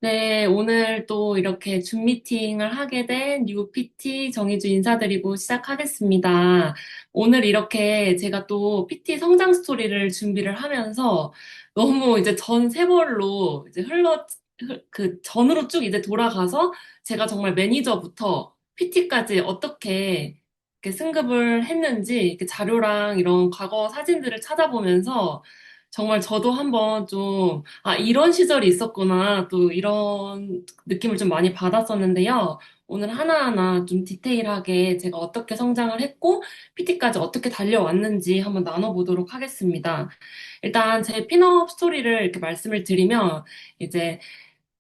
네, 오늘 또 이렇게 줌 미팅을 하게 된 뉴 PT 정희주 인사드리고 시작하겠습니다. 오늘 이렇게 제가 또 PT 성장 스토리를 준비를 하면서 너무 이제 전 세월로 이제 그 전으로 쭉 이제 돌아가서 제가 정말 매니저부터 PT까지 어떻게 이렇게 승급을 했는지 이렇게 자료랑 이런 과거 사진들을 찾아보면서 정말 저도 한번 좀, 이런 시절이 있었구나, 또 이런 느낌을 좀 많이 받았었는데요. 오늘 하나하나 좀 디테일하게 제가 어떻게 성장을 했고, PT까지 어떻게 달려왔는지 한번 나눠보도록 하겠습니다. 일단 제 핀업 스토리를 이렇게 말씀을 드리면, 이제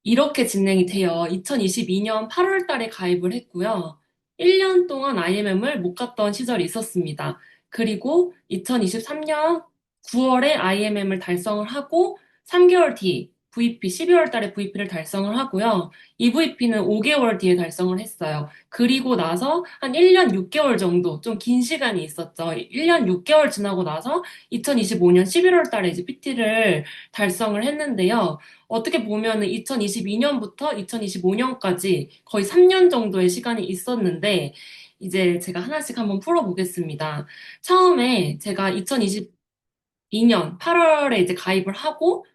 이렇게 진행이 돼요. 2022년 8월 달에 가입을 했고요. 1년 동안 IMM을 못 갔던 시절이 있었습니다. 그리고 2023년 9월에 IMM을 달성을 하고 3개월 뒤 VP, 12월 달에 VP를 달성을 하고요. EVP는 5개월 뒤에 달성을 했어요. 그리고 나서 한 1년 6개월 정도 좀 긴 시간이 있었죠. 1년 6개월 지나고 나서 2025년 11월 달에 이제 PT를 달성을 했는데요. 어떻게 보면은 2022년부터 2025년까지 거의 3년 정도의 시간이 있었는데, 이제 제가 하나씩 한번 풀어보겠습니다. 처음에 제가 2022년 8월에 이제 가입을 하고,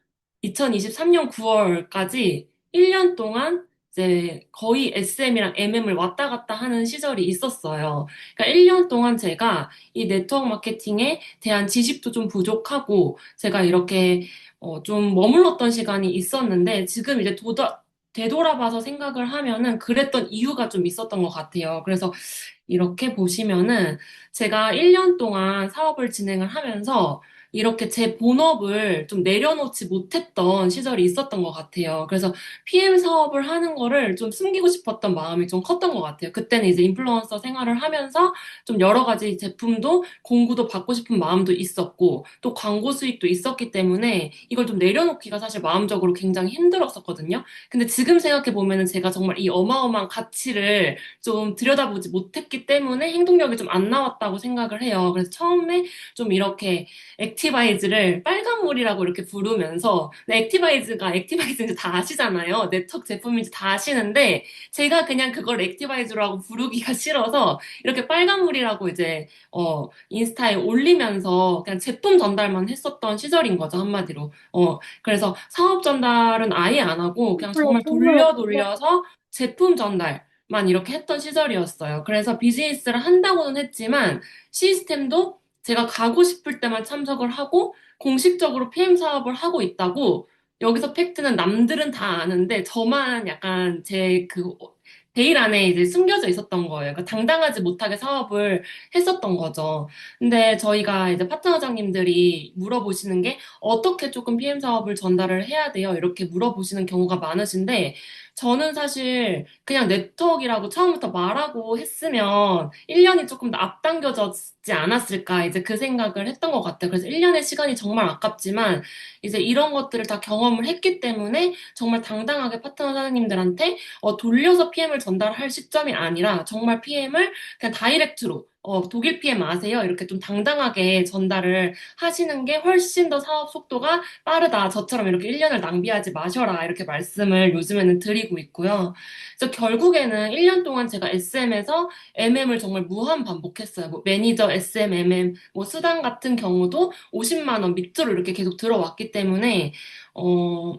2023년 9월까지 1년 동안 이제 거의 SM이랑 MM을 왔다 갔다 하는 시절이 있었어요. 그러니까 1년 동안 제가 이 네트워크 마케팅에 대한 지식도 좀 부족하고, 제가 이렇게 좀 머물렀던 시간이 있었는데, 지금 이제 되돌아봐서 생각을 하면은 그랬던 이유가 좀 있었던 것 같아요. 그래서 이렇게 보시면은 제가 1년 동안 사업을 진행을 하면서 이렇게 제 본업을 좀 내려놓지 못했던 시절이 있었던 것 같아요. 그래서 PM 사업을 하는 거를 좀 숨기고 싶었던 마음이 좀 컸던 것 같아요. 그때는 이제 인플루언서 생활을 하면서 좀 여러 가지 제품도 공구도 받고 싶은 마음도 있었고 또 광고 수익도 있었기 때문에 이걸 좀 내려놓기가 사실 마음적으로 굉장히 힘들었었거든요. 근데 지금 생각해 보면은 제가 정말 이 어마어마한 가치를 좀 들여다보지 못했기 때문에 행동력이 좀 안 나왔다고 생각을 해요. 그래서 처음에 좀 이렇게 액티바이즈를 빨간물이라고 이렇게 부르면서, 근데 액티바이즈인지 다 아시잖아요. 네트워크 제품인지 다 아시는데, 제가 그냥 그걸 액티바이즈라고 부르기가 싫어서, 이렇게 빨간물이라고 이제, 인스타에 올리면서 그냥 제품 전달만 했었던 시절인 거죠, 한마디로. 그래서 사업 전달은 아예 안 하고, 그냥 정말 돌려서 제품 전달. 만 이렇게 했던 시절이었어요. 그래서 비즈니스를 한다고는 했지만 시스템도 제가 가고 싶을 때만 참석을 하고 공식적으로 PM 사업을 하고 있다고 여기서 팩트는 남들은 다 아는데 저만 약간 제 그 베일 안에 이제 숨겨져 있었던 거예요. 그러니까 당당하지 못하게 사업을 했었던 거죠. 근데 저희가 이제 파트너장님들이 물어보시는 게 어떻게 조금 PM 사업을 전달을 해야 돼요? 이렇게 물어보시는 경우가 많으신데 저는 사실 그냥 네트워크라고 처음부터 말하고 했으면 1년이 조금 더 앞당겨졌지 않았을까 이제 그 생각을 했던 것 같아요. 그래서 1년의 시간이 정말 아깝지만 이제 이런 것들을 다 경험을 했기 때문에 정말 당당하게 파트너 사장님들한테 돌려서 PM을 전달할 시점이 아니라 정말 PM을 그냥 다이렉트로 독일 PM 아세요? 이렇게 좀 당당하게 전달을 하시는 게 훨씬 더 사업 속도가 빠르다. 저처럼 이렇게 1년을 낭비하지 마셔라. 이렇게 말씀을 요즘에는 드리고 있고요. 그래서 결국에는 1년 동안 제가 SM에서 MM을 정말 무한 반복했어요. 뭐 매니저, SM, MM, 뭐 수당 같은 경우도 50만 원 밑으로 이렇게 계속 들어왔기 때문에, 어,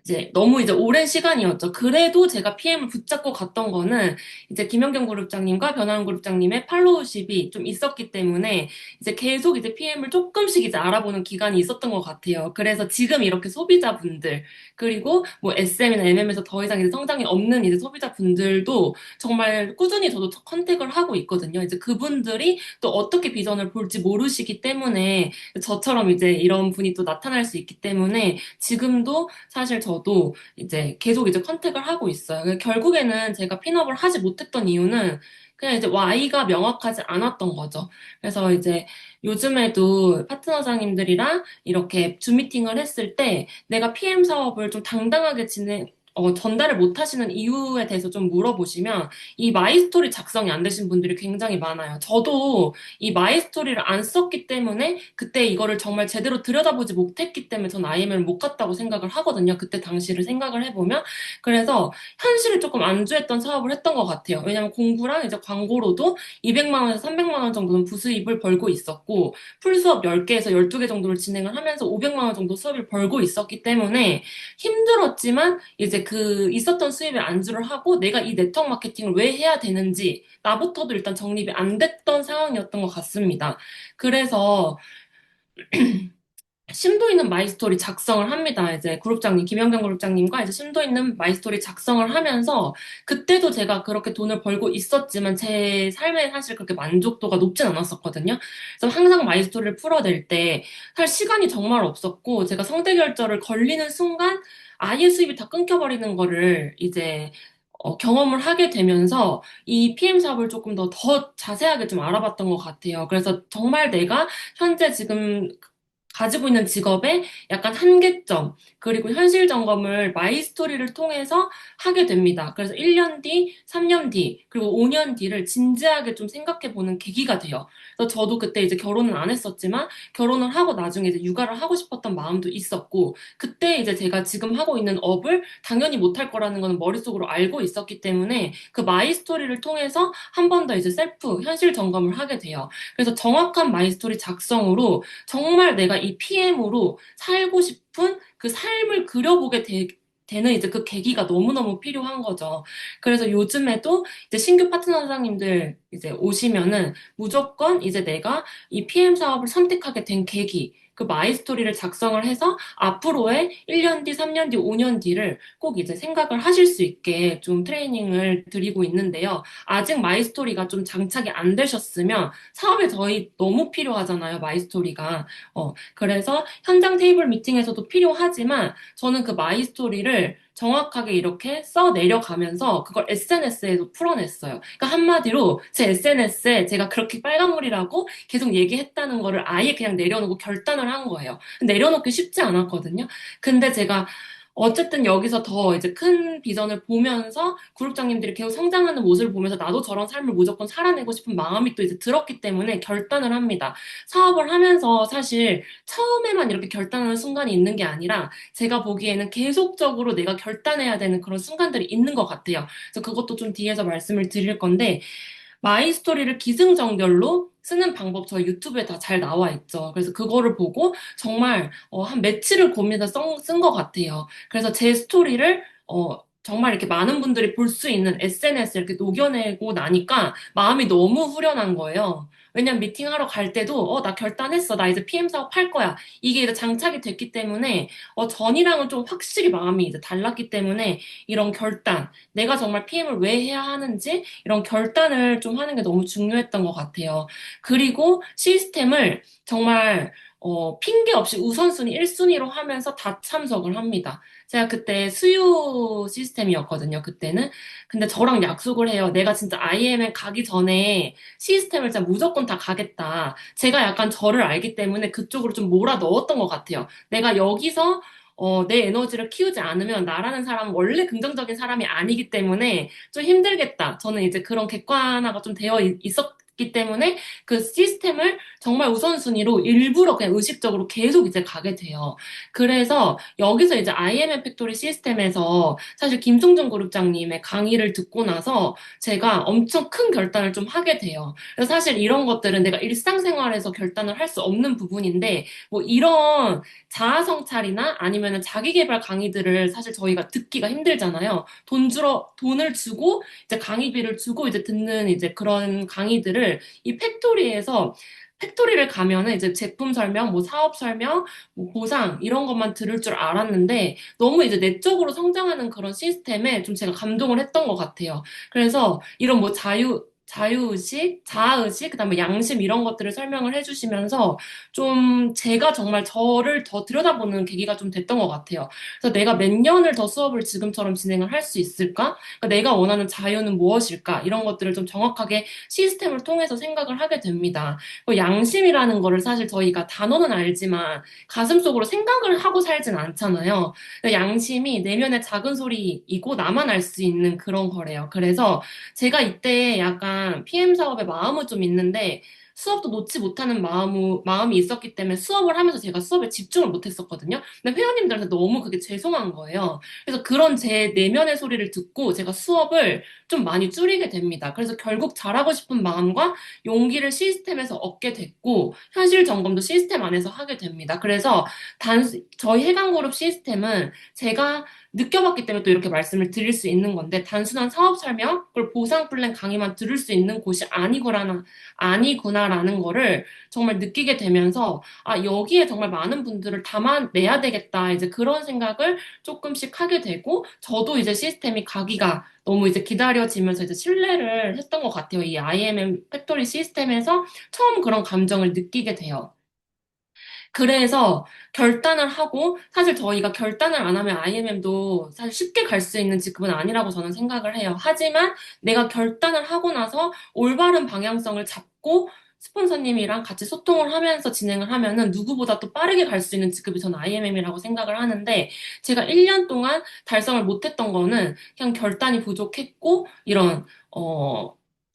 이제 너무 이제 오랜 시간이었죠. 그래도 제가 PM을 붙잡고 갔던 거는 이제 김연경 그룹장님과 변환 그룹장님의 팔로우십이 좀 있었기 때문에 이제 계속 이제 PM을 조금씩 이제 알아보는 기간이 있었던 것 같아요. 그래서 지금 이렇게 소비자분들 그리고 뭐 SM이나 MM에서 더 이상 이제 성장이 없는 이제 소비자분들도 정말 꾸준히 저도 컨택을 하고 있거든요. 이제 그분들이 또 어떻게 비전을 볼지 모르시기 때문에 저처럼 이제 이런 분이 또 나타날 수 있기 때문에 지금도 사실 저도 이제 계속 이제 컨택을 하고 있어요. 결국에는 제가 핀업을 하지 못했던 이유는 그냥 이제 Y가 명확하지 않았던 거죠. 그래서 이제 요즘에도 파트너장님들이랑 이렇게 줌 미팅을 했을 때 내가 PM 사업을 좀 당당하게 전달을 못 하시는 이유에 대해서 좀 물어보시면 이 마이스토리 작성이 안 되신 분들이 굉장히 많아요. 저도 이 마이스토리를 안 썼기 때문에 그때 이거를 정말 제대로 들여다보지 못했기 때문에 전 IM을 못 갔다고 생각을 하거든요. 그때 당시를 생각을 해보면. 그래서 현실을 조금 안주했던 사업을 했던 것 같아요. 왜냐면 공부랑 이제 광고로도 200만 원에서 300만 원 정도는 부수입을 벌고 있었고, 풀 수업 10개에서 12개 정도를 진행을 하면서 500만 원 정도 수업을 벌고 있었기 때문에 힘들었지만 이제 그 있었던 수입에 안주를 하고 내가 이 네트워크 마케팅을 왜 해야 되는지 나부터도 일단 정립이 안 됐던 상황이었던 것 같습니다. 그래서 심도 있는 마이스토리 작성을 합니다. 이제 그룹장님, 김영경 그룹장님과 이제 심도 있는 마이스토리 작성을 하면서 그때도 제가 그렇게 돈을 벌고 있었지만 제 삶에 사실 그렇게 만족도가 높진 않았었거든요. 그래서 항상 마이스토리를 풀어낼 때 사실 시간이 정말 없었고 제가 성대결절을 걸리는 순간 아예 수입이 다 끊겨버리는 거를 이제 경험을 하게 되면서 이 PM 사업을 조금 더 자세하게 좀 알아봤던 것 같아요. 그래서 정말 내가 현재 지금 가지고 있는 직업의 약간 한계점, 그리고 현실 점검을 마이스토리를 통해서 하게 됩니다. 그래서 1년 뒤, 3년 뒤, 그리고 5년 뒤를 진지하게 좀 생각해 보는 계기가 돼요. 그래서 저도 그때 이제 결혼은 안 했었지만, 결혼을 하고 나중에 이제 육아를 하고 싶었던 마음도 있었고, 그때 이제 제가 지금 하고 있는 업을 당연히 못할 거라는 거는 머릿속으로 알고 있었기 때문에, 그 마이스토리를 통해서 한 번 더 이제 셀프, 현실 점검을 하게 돼요. 그래서 정확한 마이스토리 작성으로 정말 내가 이 PM으로 살고 싶은 그 삶을 그려보게 되는 이제 그 계기가 너무너무 필요한 거죠. 그래서 요즘에도 이제 신규 파트너 사장님들 이제 오시면은 무조건 이제 내가 이 PM 사업을 선택하게 된 계기, 그 마이스토리를 작성을 해서 앞으로의 1년 뒤, 3년 뒤, 5년 뒤를 꼭 이제 생각을 하실 수 있게 좀 트레이닝을 드리고 있는데요. 아직 마이스토리가 좀 장착이 안 되셨으면 사업에 저희 너무 필요하잖아요, 마이스토리가. 그래서 현장 테이블 미팅에서도 필요하지만 저는 그 마이스토리를 정확하게 이렇게 써 내려가면서 그걸 SNS에도 풀어냈어요. 그러니까 한마디로 제 SNS에 제가 그렇게 빨간물이라고 계속 얘기했다는 거를 아예 그냥 내려놓고 결단을 한 거예요. 내려놓기 쉽지 않았거든요. 근데 제가 어쨌든 여기서 더 이제 큰 비전을 보면서 그룹장님들이 계속 성장하는 모습을 보면서 나도 저런 삶을 무조건 살아내고 싶은 마음이 또 이제 들었기 때문에 결단을 합니다. 사업을 하면서 사실 처음에만 이렇게 결단하는 순간이 있는 게 아니라 제가 보기에는 계속적으로 내가 결단해야 되는 그런 순간들이 있는 것 같아요. 그래서 그것도 좀 뒤에서 말씀을 드릴 건데 마이스토리를 기승전결로 쓰는 방법 저희 유튜브에 다 잘 나와 있죠. 그래서 그거를 보고 정말 한 며칠을 고민해서 쓴 것 같아요. 그래서 제 스토리를 정말 이렇게 많은 분들이 볼 수 있는 SNS에 이렇게 녹여내고 나니까 마음이 너무 후련한 거예요. 왜냐면 미팅하러 갈 때도 나 결단했어. 나 이제 PM 사업 할 거야. 이게 이제 장착이 됐기 때문에 전이랑은 좀 확실히 마음이 이제 달랐기 때문에 이런 결단, 내가 정말 PM을 왜 해야 하는지 이런 결단을 좀 하는 게 너무 중요했던 것 같아요. 그리고 시스템을 정말 핑계 없이 우선순위 1순위로 하면서 다 참석을 합니다. 제가 그때 수요 시스템이었거든요, 그때는. 근데 저랑 약속을 해요. 내가 진짜 IM에 가기 전에 시스템을 진짜 무조건 다 가겠다. 제가 약간 저를 알기 때문에 그쪽으로 좀 몰아 넣었던 것 같아요. 내가 여기서 내 에너지를 키우지 않으면 나라는 사람은 원래 긍정적인 사람이 아니기 때문에 좀 힘들겠다. 저는 이제 그런 객관화가 좀 되어 있었기 때문에 그 시스템을 정말 우선순위로 일부러 그냥 의식적으로 계속 이제 가게 돼요. 그래서 여기서 이제 IMF 팩토리 시스템에서 사실 김승준 그룹장님의 강의를 듣고 나서 제가 엄청 큰 결단을 좀 하게 돼요. 그래서 사실 이런 것들은 내가 일상생활에서 결단을 할 수 없는 부분인데 뭐 이런 자아 성찰이나 아니면은 자기 개발 강의들을 사실 저희가 듣기가 힘들잖아요. 돈을 주고 이제 강의비를 주고 이제 듣는 이제 그런 강의들을 이 팩토리를 가면은 이제 제품 설명, 뭐 사업 설명, 뭐 보상 이런 것만 들을 줄 알았는데 너무 이제 내적으로 성장하는 그런 시스템에 좀 제가 감동을 했던 것 같아요. 그래서 이런 뭐 자유의식, 자아의식, 그다음에 양심 이런 것들을 설명을 해주시면서 좀 제가 정말 저를 더 들여다보는 계기가 좀 됐던 것 같아요. 그래서 내가 몇 년을 더 수업을 지금처럼 진행을 할 수 있을까? 그러니까 내가 원하는 자유는 무엇일까? 이런 것들을 좀 정확하게 시스템을 통해서 생각을 하게 됩니다. 양심이라는 거를 사실 저희가 단어는 알지만 가슴속으로 생각을 하고 살진 않잖아요. 그러니까 양심이 내면의 작은 소리이고 나만 알 수 있는 그런 거래요. 그래서 제가 이때 약간 PM 사업에 마음은 좀 있는데 수업도 놓지 못하는 마음이 있었기 때문에 수업을 하면서 제가 수업에 집중을 못했었거든요. 근데 회원님들한테 너무 그게 죄송한 거예요. 그래서 그런 제 내면의 소리를 듣고 제가 수업을 좀 많이 줄이게 됩니다. 그래서 결국 잘하고 싶은 마음과 용기를 시스템에서 얻게 됐고 현실 점검도 시스템 안에서 하게 됩니다. 그래서 저희 해강그룹 시스템은 제가 느껴봤기 때문에 또 이렇게 말씀을 드릴 수 있는 건데 단순한 사업 설명, 그리고 보상 플랜 강의만 들을 수 있는 곳이 아니구나라는 거를 정말 느끼게 되면서 아, 여기에 정말 많은 분들을 담아내야 되겠다. 이제 그런 생각을 조금씩 하게 되고 저도 이제 시스템이 가기가 너무 이제 기다려지면서 이제 신뢰를 했던 것 같아요. 이 IMM 팩토리 시스템에서 처음 그런 감정을 느끼게 돼요. 그래서 결단을 하고 사실 저희가 결단을 안 하면 IMM도 사실 쉽게 갈 수 있는 직급은 아니라고 저는 생각을 해요. 하지만 내가 결단을 하고 나서 올바른 방향성을 잡고 스폰서님이랑 같이 소통을 하면서 진행을 하면은 누구보다 또 빠르게 갈 수 있는 직급이 저는 IMM이라고 생각을 하는데 제가 1년 동안 달성을 못했던 거는 그냥 결단이 부족했고 이런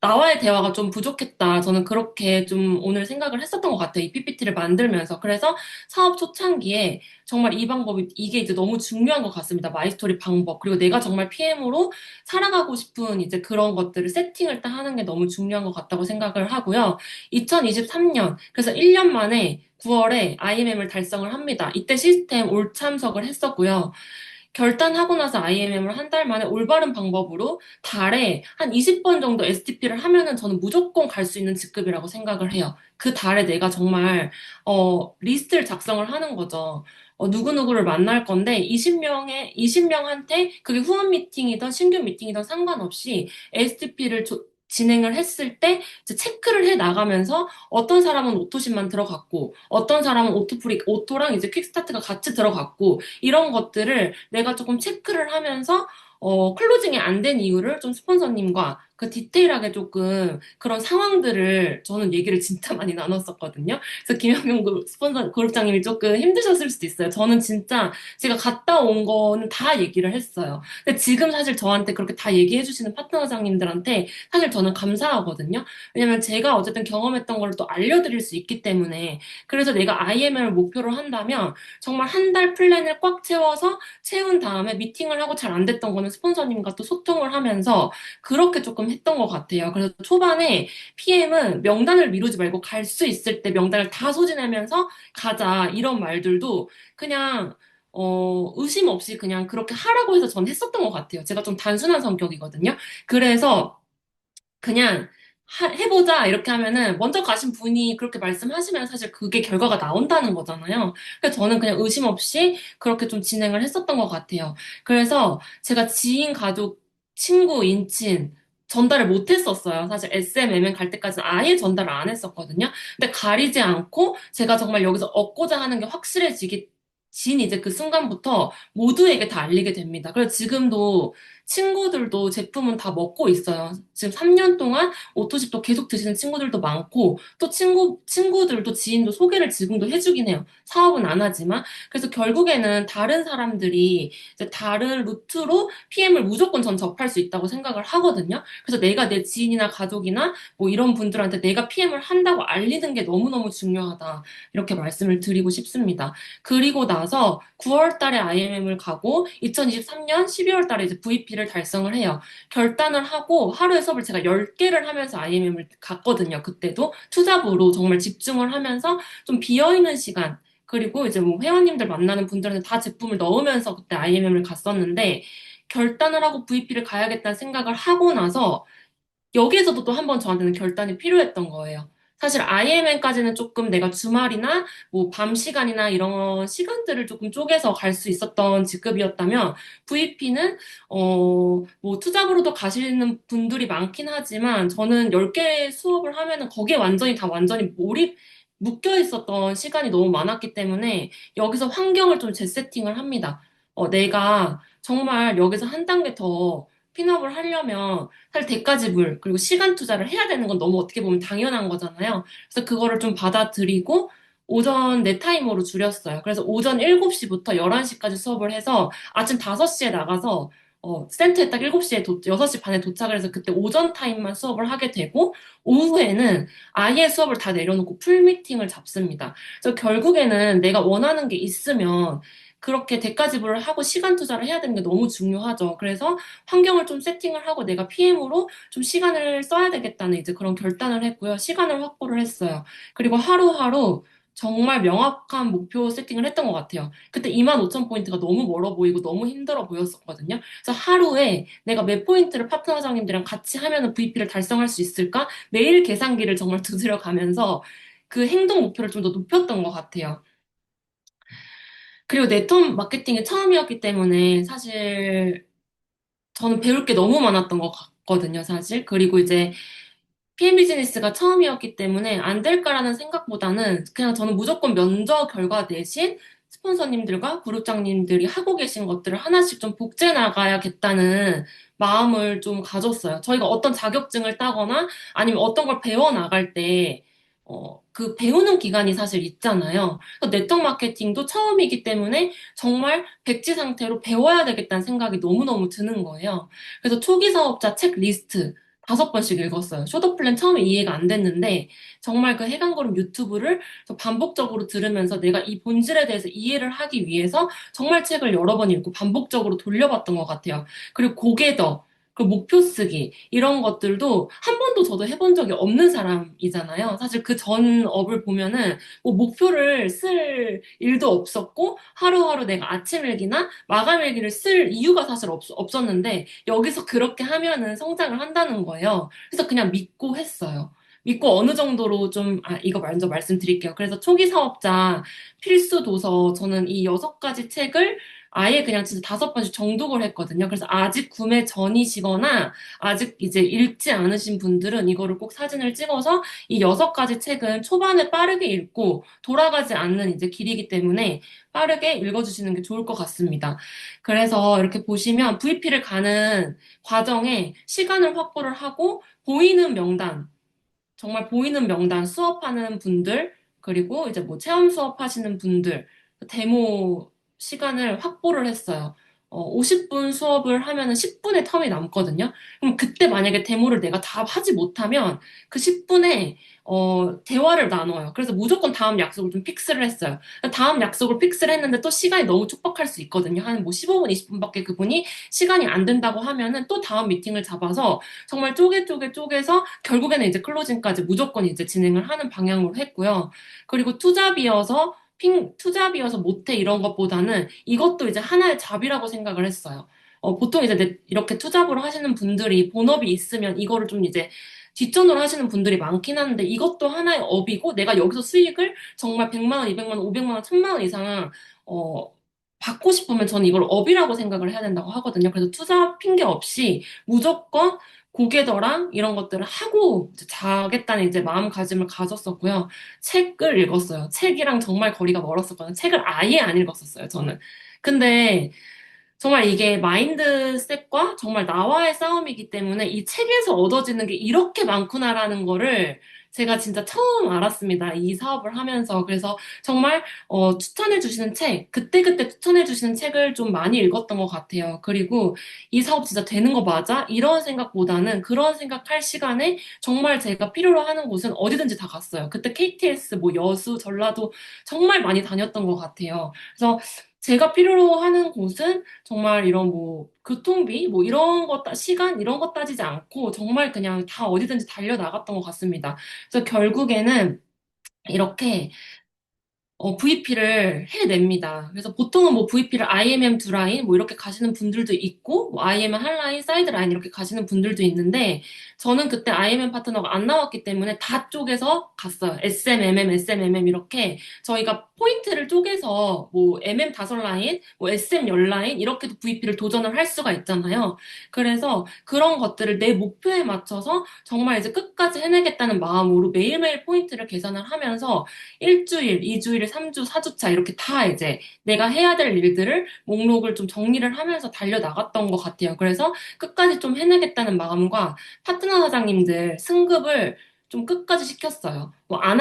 나와의 대화가 좀 부족했다. 저는 그렇게 좀 오늘 생각을 했었던 것 같아요. 이 PPT를 만들면서. 그래서 사업 초창기에 정말 이 방법이, 이게 이제 너무 중요한 것 같습니다. 마이스토리 방법. 그리고 내가 정말 PM으로 살아가고 싶은 이제 그런 것들을 세팅을 딱 하는 게 너무 중요한 것 같다고 생각을 하고요. 2023년, 그래서 1년 만에 9월에 IMM을 달성을 합니다. 이때 시스템 올 참석을 했었고요. 결단하고 나서 IMM을 한 달 만에 올바른 방법으로 달에 한 20번 정도 STP를 하면은 저는 무조건 갈 수 있는 직급이라고 생각을 해요. 그 달에 내가 정말, 리스트를 작성을 하는 거죠. 누구누구를 만날 건데 20명한테 그게 후원 미팅이든 신규 미팅이든 상관없이 STP를 진행을 했을 때 이제 체크를 해 나가면서 어떤 사람은 오토십만 들어갔고 어떤 사람은 오토랑 이제 퀵스타트가 같이 들어갔고 이런 것들을 내가 조금 체크를 하면서 클로징이 안 된 이유를 좀 스폰서님과 그 디테일하게 조금 그런 상황들을 저는 얘기를 진짜 많이 나눴었거든요. 그래서 김영경 스폰서 그룹장님이 조금 힘드셨을 수도 있어요. 저는 진짜 제가 갔다 온 거는 다 얘기를 했어요. 근데 지금 사실 저한테 그렇게 다 얘기해 주시는 파트너장님들한테 사실 저는 감사하거든요. 왜냐면 제가 어쨌든 경험했던 걸 또 알려드릴 수 있기 때문에 그래서 내가 IMM을 목표로 한다면 정말 한 달 플랜을 꽉 채운 다음에 미팅을 하고 잘 안 됐던 거는 스폰서님과 또 소통을 하면서 그렇게 조금 했던 것 같아요. 그래서 초반에 PM은 명단을 미루지 말고 갈 수 있을 때 명단을 다 소진하면서 가자 이런 말들도 그냥 의심 없이 그냥 그렇게 하라고 해서 전 했었던 것 같아요. 제가 좀 단순한 성격이거든요. 그래서 그냥 해보자 이렇게 하면은 먼저 가신 분이 그렇게 말씀하시면 사실 그게 결과가 나온다는 거잖아요. 그래서 저는 그냥 의심 없이 그렇게 좀 진행을 했었던 것 같아요. 그래서 제가 지인, 가족, 친구, 인친 전달을 못 했었어요. 사실 SMMN 갈 때까지는 아예 전달을 안 했었거든요. 근데 가리지 않고 제가 정말 여기서 얻고자 하는 게 진 이제 그 순간부터 모두에게 다 알리게 됩니다. 그래서 지금도 친구들도 제품은 다 먹고 있어요. 지금 3년 동안 오토십도 계속 드시는 친구들도 많고, 또 친구들도 지인도 소개를 지금도 해주긴 해요. 사업은 안 하지만. 그래서 결국에는 다른 사람들이 이제 다른 루트로 PM을 무조건 전 접할 수 있다고 생각을 하거든요. 그래서 내가 내 지인이나 가족이나 뭐 이런 분들한테 내가 PM을 한다고 알리는 게 너무너무 중요하다. 이렇게 말씀을 드리고 싶습니다. 그리고 나서 9월 달에 IMM을 가고 2023년 12월 달에 이제 VP를 달성을 해요. 결단을 하고 하루에 수업을 제가 10개를 하면서 IMM을 갔거든요. 그때도 투잡으로 정말 집중을 하면서 좀 비어있는 시간 그리고 이제 뭐 회원님들 만나는 분들한테 다 제품을 넣으면서 그때 IMM을 갔었는데 결단을 하고 VP를 가야겠다는 생각을 하고 나서 여기에서도 또 한 번 저한테는 결단이 필요했던 거예요. 사실 IMN까지는 조금 내가 주말이나 뭐 밤 시간이나 이런 시간들을 조금 쪼개서 갈 수 있었던 직급이었다면 VP는 뭐 투잡으로도 가시는 분들이 많긴 하지만 저는 10개 수업을 하면은 거기에 완전히 묶여 있었던 시간이 너무 많았기 때문에 여기서 환경을 좀 재세팅을 합니다. 내가 정말 여기서 한 단계 더 핀업을 하려면 사실 대가 지불 그리고 시간 투자를 해야 되는 건 너무 어떻게 보면 당연한 거잖아요. 그래서 그거를 좀 받아들이고 오전 내 타임으로 줄였어요. 그래서 오전 7시부터 11시까지 수업을 해서 아침 5시에 나가서 센터에 딱 6시 반에 도착을 해서 그때 오전 타임만 수업을 하게 되고 오후에는 아예 수업을 다 내려놓고 풀 미팅을 잡습니다. 그래서 결국에는 내가 원하는 게 있으면 그렇게 대가 지불을 하고 시간 투자를 해야 되는 게 너무 중요하죠. 그래서 환경을 좀 세팅을 하고 내가 PM으로 좀 시간을 써야 되겠다는 이제 그런 결단을 했고요. 시간을 확보를 했어요. 그리고 하루하루 정말 명확한 목표 세팅을 했던 것 같아요. 그때 25,000포인트가 너무 멀어 보이고 너무 힘들어 보였었거든요. 그래서 하루에 내가 몇 포인트를 파트너장님들이랑 같이 하면 VP를 달성할 수 있을까? 매일 계산기를 정말 두드려 가면서 그 행동 목표를 좀 더 높였던 것 같아요. 그리고 네트워크 마케팅이 처음이었기 때문에 사실 저는 배울 게 너무 많았던 것 같거든요, 사실. 그리고 이제 PM 비즈니스가 처음이었기 때문에 안 될까라는 생각보다는 그냥 저는 무조건 면접 결과 대신 스폰서님들과 그룹장님들이 하고 계신 것들을 하나씩 좀 복제 나가야겠다는 마음을 좀 가졌어요. 저희가 어떤 자격증을 따거나 아니면 어떤 걸 배워 나갈 때, 그 배우는 기간이 사실 있잖아요. 그래서 네트워크 마케팅도 처음이기 때문에 정말 백지 상태로 배워야 되겠다는 생각이 너무너무 드는 거예요. 그래서 초기 사업자 체크리스트, 5번씩 읽었어요. 쇼더플랜 처음에 이해가 안 됐는데 정말 그 해강걸음 유튜브를 반복적으로 들으면서 내가 이 본질에 대해서 이해를 하기 위해서 정말 책을 여러 번 읽고 반복적으로 돌려봤던 것 같아요. 그리고 고개더, 그 목표 쓰기 이런 것들도 한 번도 저도 해본 적이 없는 사람이잖아요. 사실 그 전 업을 보면은 뭐 목표를 쓸 일도 없었고 하루하루 내가 아침 일기나 마감 일기를 쓸 이유가 사실 없었는데 여기서 그렇게 하면은 성장을 한다는 거예요. 그래서 그냥 믿고 했어요. 믿고 어느 정도로 좀, 이거 먼저 말씀드릴게요. 그래서 초기 사업자 필수 도서, 저는 이 6가지 책을 아예 그냥 진짜 5번씩 정독을 했거든요. 그래서 아직 구매 전이시거나 아직 이제 읽지 않으신 분들은 이거를 꼭 사진을 찍어서 이 6가지 책은 초반에 빠르게 읽고 돌아가지 않는 이제 길이기 때문에 빠르게 읽어주시는 게 좋을 것 같습니다. 그래서 이렇게 보시면 VP를 가는 과정에 시간을 확보를 하고 보이는 명단, 정말 보이는 명단 수업하는 분들, 그리고 이제 뭐 체험 수업하시는 분들, 데모 시간을 확보를 했어요. 50분 수업을 하면은 10분의 텀이 남거든요. 그럼 그때 만약에 데모를 내가 다 하지 못하면 그 10분에 대화를 나눠요. 그래서 무조건 다음 약속을 좀 픽스를 했어요. 다음 약속을 픽스를 했는데 또 시간이 너무 촉박할 수 있거든요. 한 뭐 15분, 20분밖에 그분이 시간이 안 된다고 하면은 또 다음 미팅을 잡아서 정말 쪼개서 결국에는 이제 클로징까지 무조건 이제 진행을 하는 방향으로 했고요. 그리고 투잡이어서 못해 이런 것보다는 이것도 이제 하나의 잡이라고 생각을 했어요. 보통 이제 이렇게 투잡으로 하시는 분들이 본업이 있으면 이거를 좀 이제 뒷전으로 하시는 분들이 많긴 한데 이것도 하나의 업이고 내가 여기서 수익을 정말 100만 원, 200만 원, 500만 원, 1000만 원 이상 어, 받고 싶으면 저는 이걸 업이라고 생각을 해야 된다고 하거든요. 그래서 투자 핑계 없이 무조건 고개더랑 이런 것들을 하고 이제 자겠다는 이제 마음가짐을 가졌었고요. 책을 읽었어요. 책이랑 정말 거리가 멀었었거든요. 책을 아예 안 읽었었어요, 저는. 근데 정말 이게 마인드셋과 정말 나와의 싸움이기 때문에 이 책에서 얻어지는 게 이렇게 많구나라는 거를 제가 진짜 처음 알았습니다. 이 사업을 하면서. 그래서 정말 추천해 주시는 책, 그때그때 추천해 주시는 책을 좀 많이 읽었던 것 같아요. 그리고 이 사업 진짜 되는 거 맞아? 이런 생각보다는 그런 생각할 시간에 정말 제가 필요로 하는 곳은 어디든지 다 갔어요. 그때 KTS, 뭐 여수, 전라도 정말 많이 다녔던 것 같아요. 그래서 제가 필요로 하는 곳은 정말 이런 뭐 교통비 뭐 이런 시간 이런 거 따지지 않고 정말 그냥 다 어디든지 달려 나갔던 것 같습니다. 그래서 결국에는 이렇게 VP를 해냅니다. 그래서 보통은 뭐 VP를 IMM 두 라인, 뭐 이렇게 가시는 분들도 있고, 뭐 IMM 한 라인, 사이드 라인 이렇게 가시는 분들도 있는데, 저는 그때 IMM 파트너가 안 나왔기 때문에 다 쪼개서 갔어요. SMMM, SMMM 이렇게 저희가 포인트를 쪼개서 뭐 MM 다섯 라인, 뭐 SM 열 라인 이렇게도 VP를 도전을 할 수가 있잖아요. 그래서 그런 것들을 내 목표에 맞춰서 정말 이제 끝까지 해내겠다는 마음으로 매일매일 포인트를 계산을 하면서 일주일, 이주일, 삼주, 사주차 이렇게 다 이제 내가 해야 될 일들을 목록을 좀 정리를 하면서 달려나갔던 것 같아요. 그래서 끝까지 좀 해내겠다는 마음과 파트너 사장님들 승급을 좀 끝까지 시켰어요. 뭐 안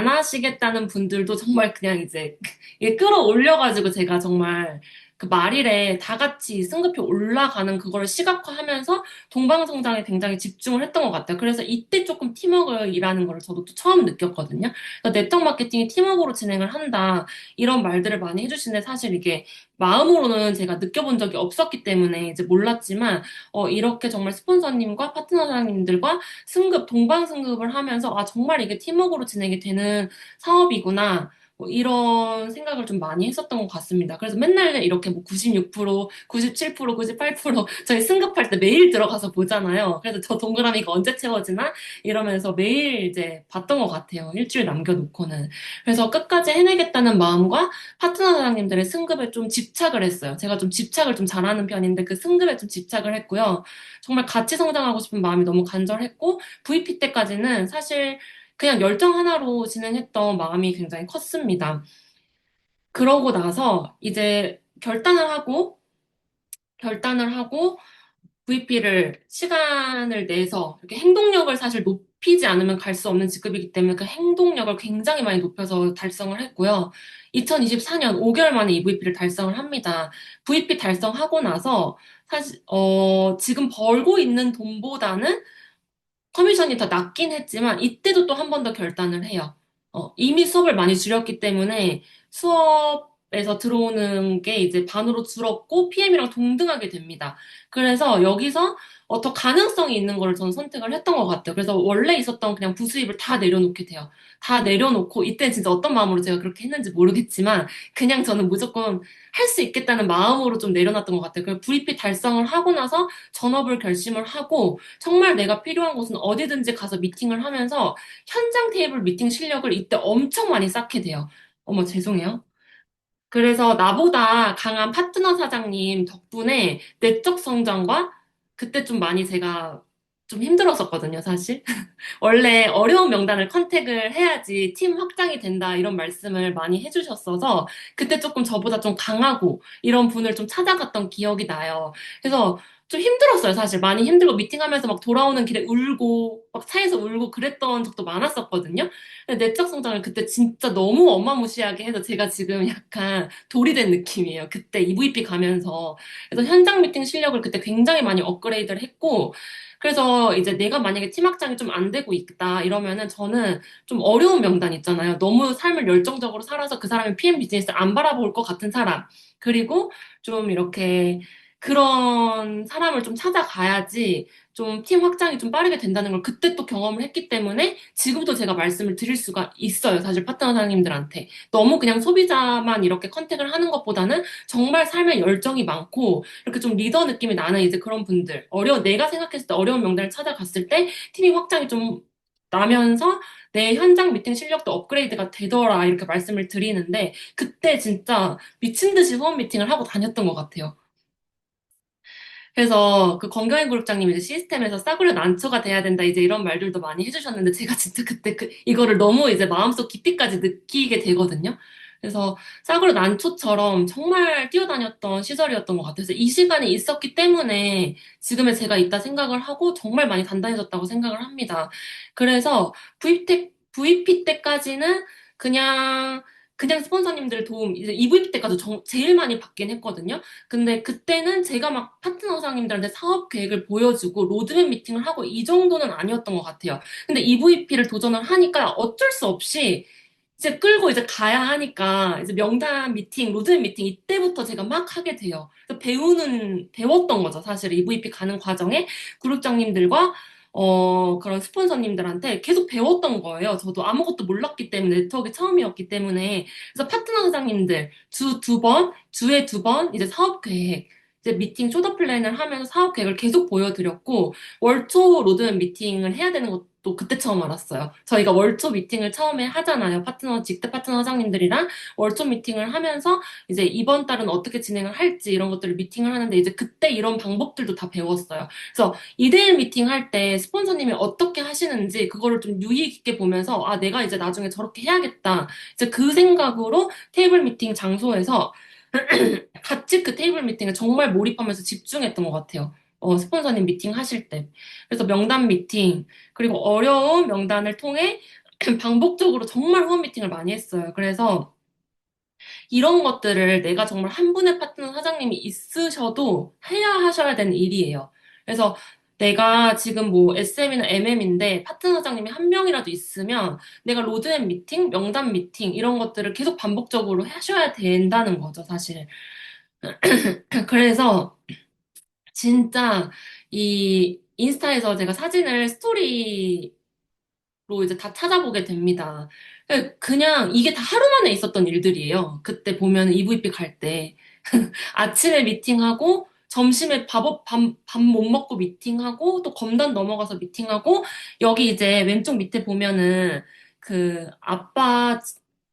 하시겠다는 분들도 정말 그냥 이제 이게 끌어올려가지고 제가 정말 그 말일에 다 같이 승급이 올라가는 그걸 시각화하면서 동방성장에 굉장히 집중을 했던 것 같아요. 그래서 이때 조금 팀워크이라는 걸 저도 또 처음 느꼈거든요. 그러니까 네트워크 마케팅이 팀워크로 진행을 한다. 이런 말들을 많이 해주시는데 사실 이게 마음으로는 제가 느껴본 적이 없었기 때문에 이제 몰랐지만 이렇게 정말 스폰서님과 파트너 사장님들과 동방 승급을 하면서 아 정말 이게 팀워크로 진행이 되는 사업이구나. 뭐 이런 생각을 좀 많이 했었던 것 같습니다. 그래서 맨날 이렇게 뭐 96%, 97%, 98% 저희 승급할 때 매일 들어가서 보잖아요. 그래서 저 동그라미가 언제 채워지나 이러면서 매일 이제 봤던 것 같아요. 일주일 남겨놓고는. 그래서 끝까지 해내겠다는 마음과 파트너 사장님들의 승급에 좀 집착을 했어요. 제가 좀 집착을 좀 잘하는 편인데 그 승급에 좀 집착을 했고요. 정말 같이 성장하고 싶은 마음이 너무 간절했고 VP 때까지는 사실 그냥 열정 하나로 진행했던 마음이 굉장히 컸습니다. 그러고 나서 이제 결단을 하고 VP를 시간을 내서 이렇게 행동력을 사실 높이지 않으면 갈 수 없는 직급이기 때문에 그 행동력을 굉장히 많이 높여서 달성을 했고요. 2024년 5개월 만에 이 VP를 달성을 합니다. VP 달성하고 나서 사실 지금 벌고 있는 돈보다는 커미션이 더 낮긴 했지만 이때도 또 한 번 더 결단을 해요. 이미 수업을 많이 줄였기 때문에 수업에서 들어오는 게 이제 반으로 줄었고 PM이랑 동등하게 됩니다. 그래서 여기서 더 가능성이 있는 거를 저는 선택을 했던 것 같아요. 그래서 원래 있었던 그냥 부수입을 다 내려놓게 돼요. 다 내려놓고 이때 진짜 어떤 마음으로 제가 그렇게 했는지 모르겠지만 그냥 저는 무조건 할 수 있겠다는 마음으로 좀 내려놨던 것 같아요. 그래서 VP 달성을 하고 나서 전업을 결심을 하고 정말 내가 필요한 곳은 어디든지 가서 미팅을 하면서 현장 테이블 미팅 실력을 이때 엄청 많이 쌓게 돼요. 어머, 죄송해요. 그래서 나보다 강한 파트너 사장님 덕분에 내적 성장과 그때 좀 많이 제가 좀 힘들었었거든요, 사실. 원래 어려운 명단을 컨택을 해야지 팀 확장이 된다 이런 말씀을 많이 해주셨어서 그때 조금 저보다 좀 강하고 이런 분을 좀 찾아갔던 기억이 나요. 그래서 좀 힘들었어요, 사실. 많이 힘들고 미팅하면서 막 돌아오는 길에 울고 막 차에서 울고 그랬던 적도 많았었거든요. 근데 내적 성장을 그때 진짜 너무 어마무시하게 해서 제가 지금 약간 돌이 된 느낌이에요. 그때 EVP 가면서. 그래서 현장 미팅 실력을 그때 굉장히 많이 업그레이드를 했고 그래서 이제 내가 만약에 팀 확장이 좀 안 되고 있다 이러면은 저는 좀 어려운 명단 있잖아요. 너무 삶을 열정적으로 살아서 그 사람이 PM 비즈니스를 안 바라볼 것 같은 사람. 그리고 좀 이렇게 그런 사람을 좀 찾아가야지 좀 팀 확장이 좀 빠르게 된다는 걸 그때 또 경험을 했기 때문에 지금도 제가 말씀을 드릴 수가 있어요. 사실 파트너 사장님들한테. 너무 그냥 소비자만 이렇게 컨택을 하는 것보다는 정말 삶에 열정이 많고 이렇게 좀 리더 느낌이 나는 이제 그런 분들, 내가 생각했을 때 어려운 명단을 찾아갔을 때 팀이 확장이 좀 나면서 내 현장 미팅 실력도 업그레이드가 되더라, 이렇게 말씀을 드리는데, 그때 진짜 미친 듯이 후원 미팅을 하고 다녔던 것 같아요. 그래서 그 권경희 그룹장님 이제 시스템에서 싸구려 난처가 돼야 된다 이제 이런 말들도 많이 해주셨는데 제가 진짜 그때 이거를 너무 이제 마음속 깊이까지 느끼게 되거든요. 그래서 싸구려 난초처럼 정말 뛰어다녔던 시절이었던 것 같아서 이 시간이 있었기 때문에 지금의 제가 있다 생각을 하고 정말 많이 단단해졌다고 생각을 합니다. 그래서 VP 때까지는 그냥 그냥 스폰서님들의 도움, 이제 EVP 때까지 제일 많이 받긴 했거든요. 근데 그때는 제가 막 파트너 사장님들한테 사업 계획을 보여주고 로드맵 미팅을 하고 이 정도는 아니었던 것 같아요. 근데 EVP를 도전을 하니까 어쩔 수 없이 이제 끌고 이제 가야 하니까 이제 명단 미팅, 로드맵 미팅 이때부터 제가 막 하게 돼요. 그래서 배웠던 거죠. 사실 EVP 가는 과정에 그룹장님들과 그런 스폰서님들한테 계속 배웠던 거예요. 저도 아무것도 몰랐기 때문에, 네트워크 처음이었기 때문에. 그래서 파트너 사장님들, 주 두 번, 주에 두 번, 이제 사업 계획, 이제 미팅 쇼더 플랜을 하면서 사업 계획을 계속 보여드렸고, 월초 로드맵 미팅을 해야 되는 것도 그때 처음 알았어요. 저희가 월초 미팅을 처음에 하잖아요. 직대 파트너 사장님들이랑 월초 미팅을 하면서 이제 이번 달은 어떻게 진행을 할지 이런 것들을 미팅을 하는데 이제 그때 이런 방법들도 다 배웠어요. 그래서 2대1 미팅 할 때 스폰서님이 어떻게 하시는지 그거를 좀 유의 깊게 보면서 아, 내가 이제 나중에 저렇게 해야겠다. 이제 그 생각으로 테이블 미팅 장소에서 같이 그 테이블 미팅에 정말 몰입하면서 집중했던 것 같아요. 스폰서님 미팅 하실 때. 그래서 명단 미팅, 그리고 어려운 명단을 통해 반복적으로 정말 후원 미팅을 많이 했어요. 그래서 이런 것들을 내가 정말 한 분의 파트너 사장님이 있으셔도 해야 하셔야 되는 일이에요. 그래서 내가 지금 뭐 SM이나 MM인데 파트너 사장님이 한 명이라도 있으면 내가 로드맵 미팅, 명단 미팅 이런 것들을 계속 반복적으로 하셔야 된다는 거죠, 사실. 그래서 진짜 이 인스타에서 제가 사진을 스토리로 이제 다 찾아보게 됩니다. 그냥 이게 다 하루 만에 있었던 일들이에요. 그때 보면 EVP 갈 때. 아침에 미팅하고, 점심에 밥 못 먹고 미팅하고, 또 검단 넘어가서 미팅하고, 여기 이제 왼쪽 밑에 보면은 그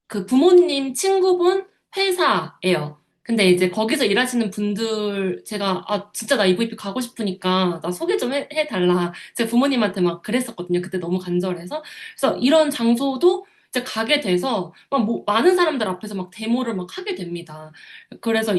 그 부모님 친구분 회사예요. 근데 이제 거기서 일하시는 분들, 제가, 아, 진짜 나 EVP 가고 싶으니까 나 소개 좀 해달라. 제가 부모님한테 막 그랬었거든요. 그때 너무 간절해서. 그래서 이런 장소도 이제 가게 돼서 막 많은 사람들 앞에서 막 데모를 막 하게 됩니다. 그래서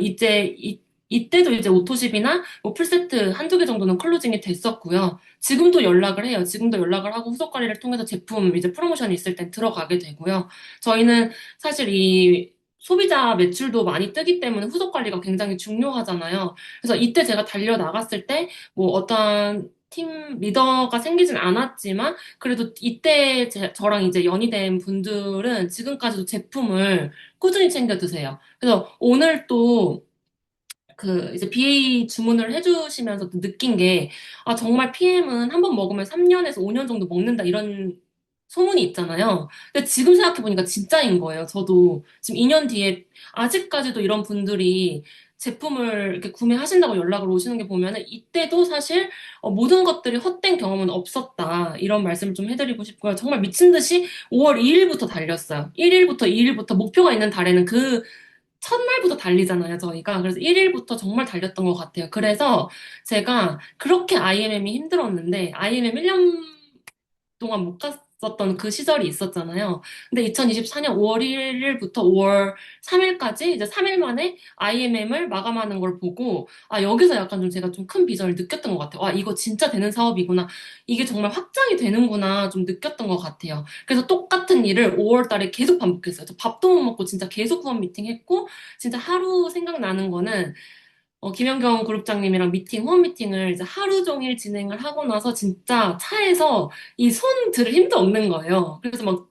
이때도 이제 오토십이나 뭐 풀세트 한두 개 정도는 클로징이 됐었고요. 지금도 연락을 해요. 지금도 연락을 하고 후속 관리를 통해서 제품 이제 프로모션이 있을 땐 들어가게 되고요. 저희는 사실 이 소비자 매출도 많이 뜨기 때문에 후속 관리가 굉장히 중요하잖아요. 그래서 이때 제가 달려 나갔을 때 뭐 어떤 팀 리더가 생기진 않았지만 그래도 이때 저랑 이제 연이된 분들은 지금까지도 제품을 꾸준히 챙겨 드세요. 그래서 오늘 또 그 이제 BA 주문을 해주시면서 또 느낀 게, 아, 정말 PM은 한 번 먹으면 3년에서 5년 정도 먹는다 이런 소문이 있잖아요. 근데 지금 생각해보니까 진짜인 거예요. 저도 지금 2년 뒤에 아직까지도 이런 분들이 제품을 이렇게 구매하신다고 연락을 오시는 게 보면은 이때도 사실 모든 것들이 헛된 경험은 없었다. 이런 말씀을 좀 해드리고 싶고요. 정말 미친 듯이 5월 2일부터 달렸어요. 1일부터 2일부터 목표가 있는 달에는 그 첫날부터 달리잖아요, 저희가. 그래서 1일부터 정말 달렸던 것 같아요. 그래서 제가 그렇게 IMM이 힘들었는데, IMM 1년 동안 못 갔었던 그 시절이 있었잖아요. 근데 2024년 5월 1일부터 5월 3일까지 이제 3일 만에 IMM을 마감하는 걸 보고, 아, 여기서 약간 좀 제가 좀 큰 비전을 느꼈던 것 같아요. 아, 이거 진짜 되는 사업이구나. 이게 정말 확장이 되는구나. 좀 느꼈던 것 같아요. 그래서 똑같은 일을 5월 달에 계속 반복했어요. 저 밥도 못 먹고 진짜 계속 후원 미팅 했고, 진짜 하루 생각나는 거는 김연경 그룹장님이랑 후원 미팅을 이제 하루 종일 진행을 하고 나서 진짜 차에서 이 손 들을 힘도 없는 거예요. 그래서 막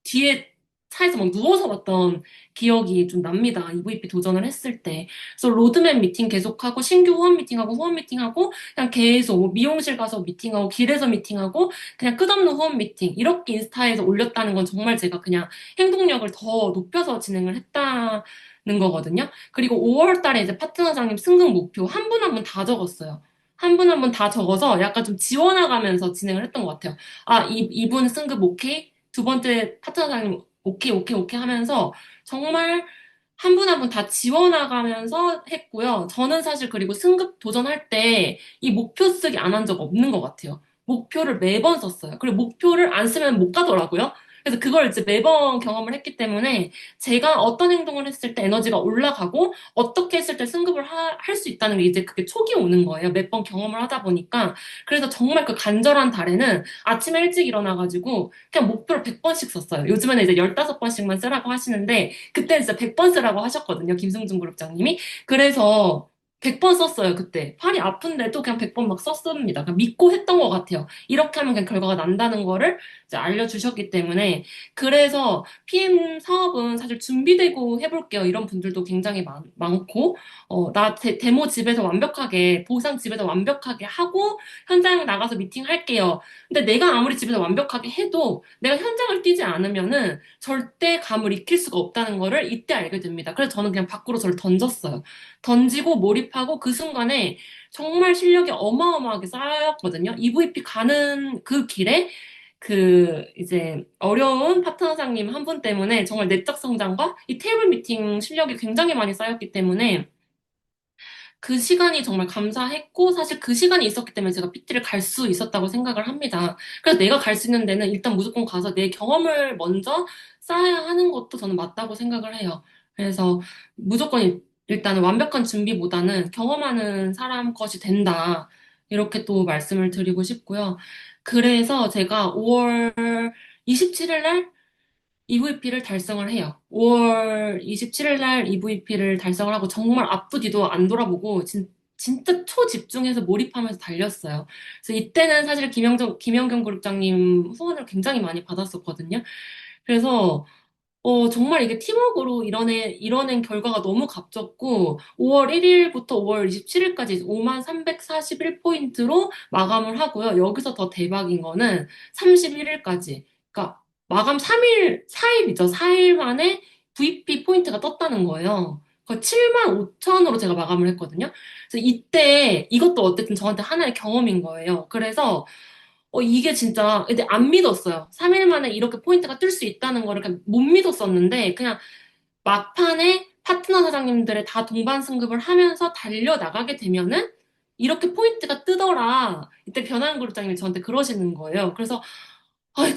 뒤에 차에서 막 누워서 봤던 기억이 좀 납니다. EVP 도전을 했을 때. 그래서 로드맵 미팅 계속하고, 신규 후원 미팅하고, 그냥 계속 뭐 미용실 가서 미팅하고, 길에서 미팅하고, 그냥 끝없는 후원 미팅. 이렇게 인스타에서 올렸다는 건 정말 제가 그냥 행동력을 더 높여서 진행을 했다는 거거든요. 그리고 5월 달에 이제 파트너장님 승급 목표 한 분 한 분 다 적었어요. 한 분 한 분 다 적어서 약간 좀 지원해가면서 진행을 했던 것 같아요. 아, 이분 승급 오케이? 두 번째 파트너장님 오케이, 오케이, 오케이 하면서 정말 한 분 한 분 다 지원해가면서 했고요. 저는 사실 그리고 승급 도전할 때 이 목표 쓰기 안 한 적 없는 것 같아요. 목표를 매번 썼어요. 그리고 목표를 안 쓰면 못 가더라고요. 그래서 그걸 이제 매번 경험을 했기 때문에 제가 어떤 행동을 했을 때 에너지가 올라가고 어떻게 했을 때 승급을 할 수 있다는 게 이제 그게 촉이 오는 거예요. 몇 번 경험을 하다 보니까. 그래서 정말 그 간절한 달에는 아침에 일찍 일어나가지고 그냥 목표를 100번씩 썼어요. 요즘에는 이제 15번씩만 쓰라고 하시는데 그때 진짜 100번 쓰라고 하셨거든요. 김승준 그룹장님이. 그래서 100번 썼어요, 그때. 팔이 아픈데도 그냥 100번 막 썼습니다. 그냥 믿고 했던 것 같아요. 이렇게 하면 그냥 결과가 난다는 거를 이제 알려주셨기 때문에. 그래서 PM 사업은 사실 준비되고 해볼게요. 이런 분들도 굉장히 많고, 나 데모 집에서 완벽하게, 보상 집에서 완벽하게 하고, 현장 나가서 미팅 할게요. 근데 내가 아무리 집에서 완벽하게 해도 내가 현장을 뛰지 않으면은 절대 감을 익힐 수가 없다는 거를 이때 알게 됩니다. 그래서 저는 그냥 밖으로 저를 던졌어요. 던지고 몰입하고 그 순간에 정말 실력이 어마어마하게 쌓였거든요. EVP 가는 그 길에 그 이제 어려운 파트너장님 한 분 때문에 정말 내적 성장과 이 테이블 미팅 실력이 굉장히 많이 쌓였기 때문에 그 시간이 정말 감사했고, 사실 그 시간이 있었기 때문에 제가 PT를 갈 수 있었다고 생각을 합니다. 그래서 내가 갈 수 있는 데는 일단 무조건 가서 내 경험을 먼저 쌓아야 하는 것도 저는 맞다고 생각을 해요. 그래서 무조건 일단은 완벽한 준비보다는 경험하는 사람 것이 된다. 이렇게 또 말씀을 드리고 싶고요. 그래서 제가 5월 27일 날 EVP를 달성을 해요. 5월 27일 날 EVP를 달성을 하고 정말 앞도 뒤도 안 돌아보고 진짜 초집중해서 몰입하면서 달렸어요. 그래서 이때는 사실 김영경 그룹장님 후원을 굉장히 많이 받았었거든요. 그래서 정말 이게 팀워크로 이뤄낸 결과가 너무 값졌고, 5월 1일부터 5월 27일까지 5만 341포인트로 마감을 하고요. 여기서 더 대박인 거는 31일까지. 그러니까 마감 3일, 4일이죠. 4일 만에 VP 포인트가 떴다는 거예요. 그 7만 5천으로 제가 마감을 했거든요. 그래서 이때 이것도 어쨌든 저한테 하나의 경험인 거예요. 그래서 이게 진짜, 근데 안 믿었어요. 3일 만에 이렇게 포인트가 뜰 수 있다는 거를 그냥 못 믿었었는데, 그냥 막판에 파트너 사장님들의 다 동반 승급을 하면서 달려나가게 되면은, 이렇게 포인트가 뜨더라. 이때 변환 그룹장님이 저한테 그러시는 거예요. 그래서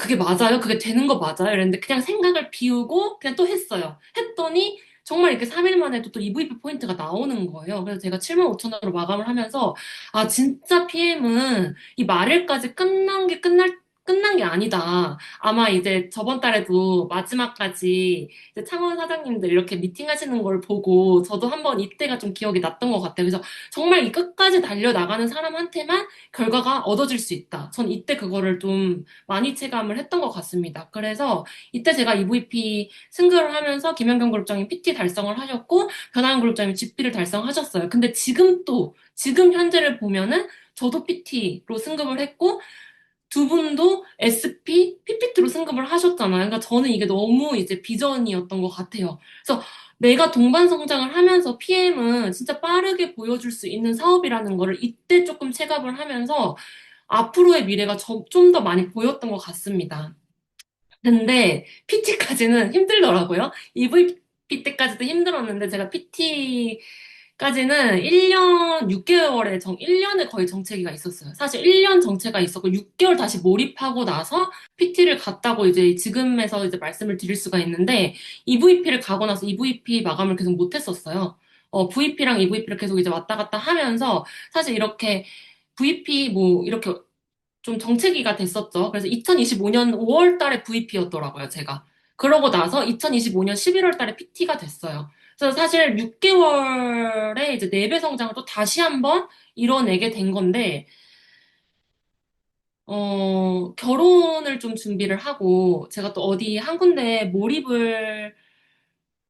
그게 맞아요? 그게 되는 거 맞아요? 이랬는데 그냥 생각을 비우고 그냥 또 했어요. 했더니 정말 이렇게 3일 만에도 또 EVP 포인트가 나오는 거예요. 그래서 제가 7만 5천 원으로 마감을 하면서 진짜 PM은 이 말일까지 끝난 게 아니다. 아마 이제 저번 달에도 마지막까지 이제 창원 사장님들 이렇게 미팅하시는 걸 보고 저도 한번 이때가 좀 기억이 났던 것 같아요. 그래서 정말 이 끝까지 달려나가는 사람한테만 결과가 얻어질 수 있다. 전 이때 그거를 좀 많이 체감을 했던 것 같습니다. 그래서 이때 제가 EVP 승급을 하면서 김연경 그룹장님 PT 달성을 하셨고 변환 그룹장님 GP를 달성하셨어요. 근데 지금 현재를 보면은 저도 PT로 승급을 했고 두 분도 SP, PPT로 승급을 하셨잖아요. 그러니까 저는 이게 너무 이제 비전이었던 것 같아요. 그래서 내가 동반 성장을 하면서 PM은 진짜 빠르게 보여줄 수 있는 사업이라는 거를 이때 조금 체감을 하면서 앞으로의 미래가 좀 더 많이 보였던 것 같습니다. 근데 PT까지는 힘들더라고요. EVP 때까지도 힘들었는데 제가 PT까지는 1년 6개월의 1년의 거의 정체기가 있었어요. 사실 1년 정체가 있었고 6개월 다시 몰입하고 나서 PT를 갔다고 이제 지금에서 이제 말씀을 드릴 수가 있는데 EVP를 가고 나서 EVP 마감을 계속 못 했었어요. VP랑 EVP를 계속 이제 왔다 갔다 하면서 사실 이렇게 VP 뭐 이렇게 좀 정체기가 됐었죠. 그래서 2025년 5월 달에 VP였더라고요, 제가. 그러고 나서 2025년 11월 달에 PT가 됐어요. 그래서 사실 6개월에 이제 4배 성장을 또 다시 한번 이뤄내게 된 건데, 결혼을 좀 준비를 하고, 제가 또 어디 한 군데 몰입을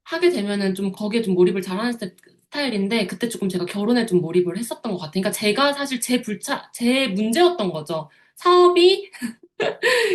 하게 되면은 좀 거기에 좀 몰입을 잘하는 스타일인데, 그때 조금 제가 결혼에 좀 몰입을 했었던 것 같아요. 그러니까 제가 사실 제 문제였던 거죠. 사업이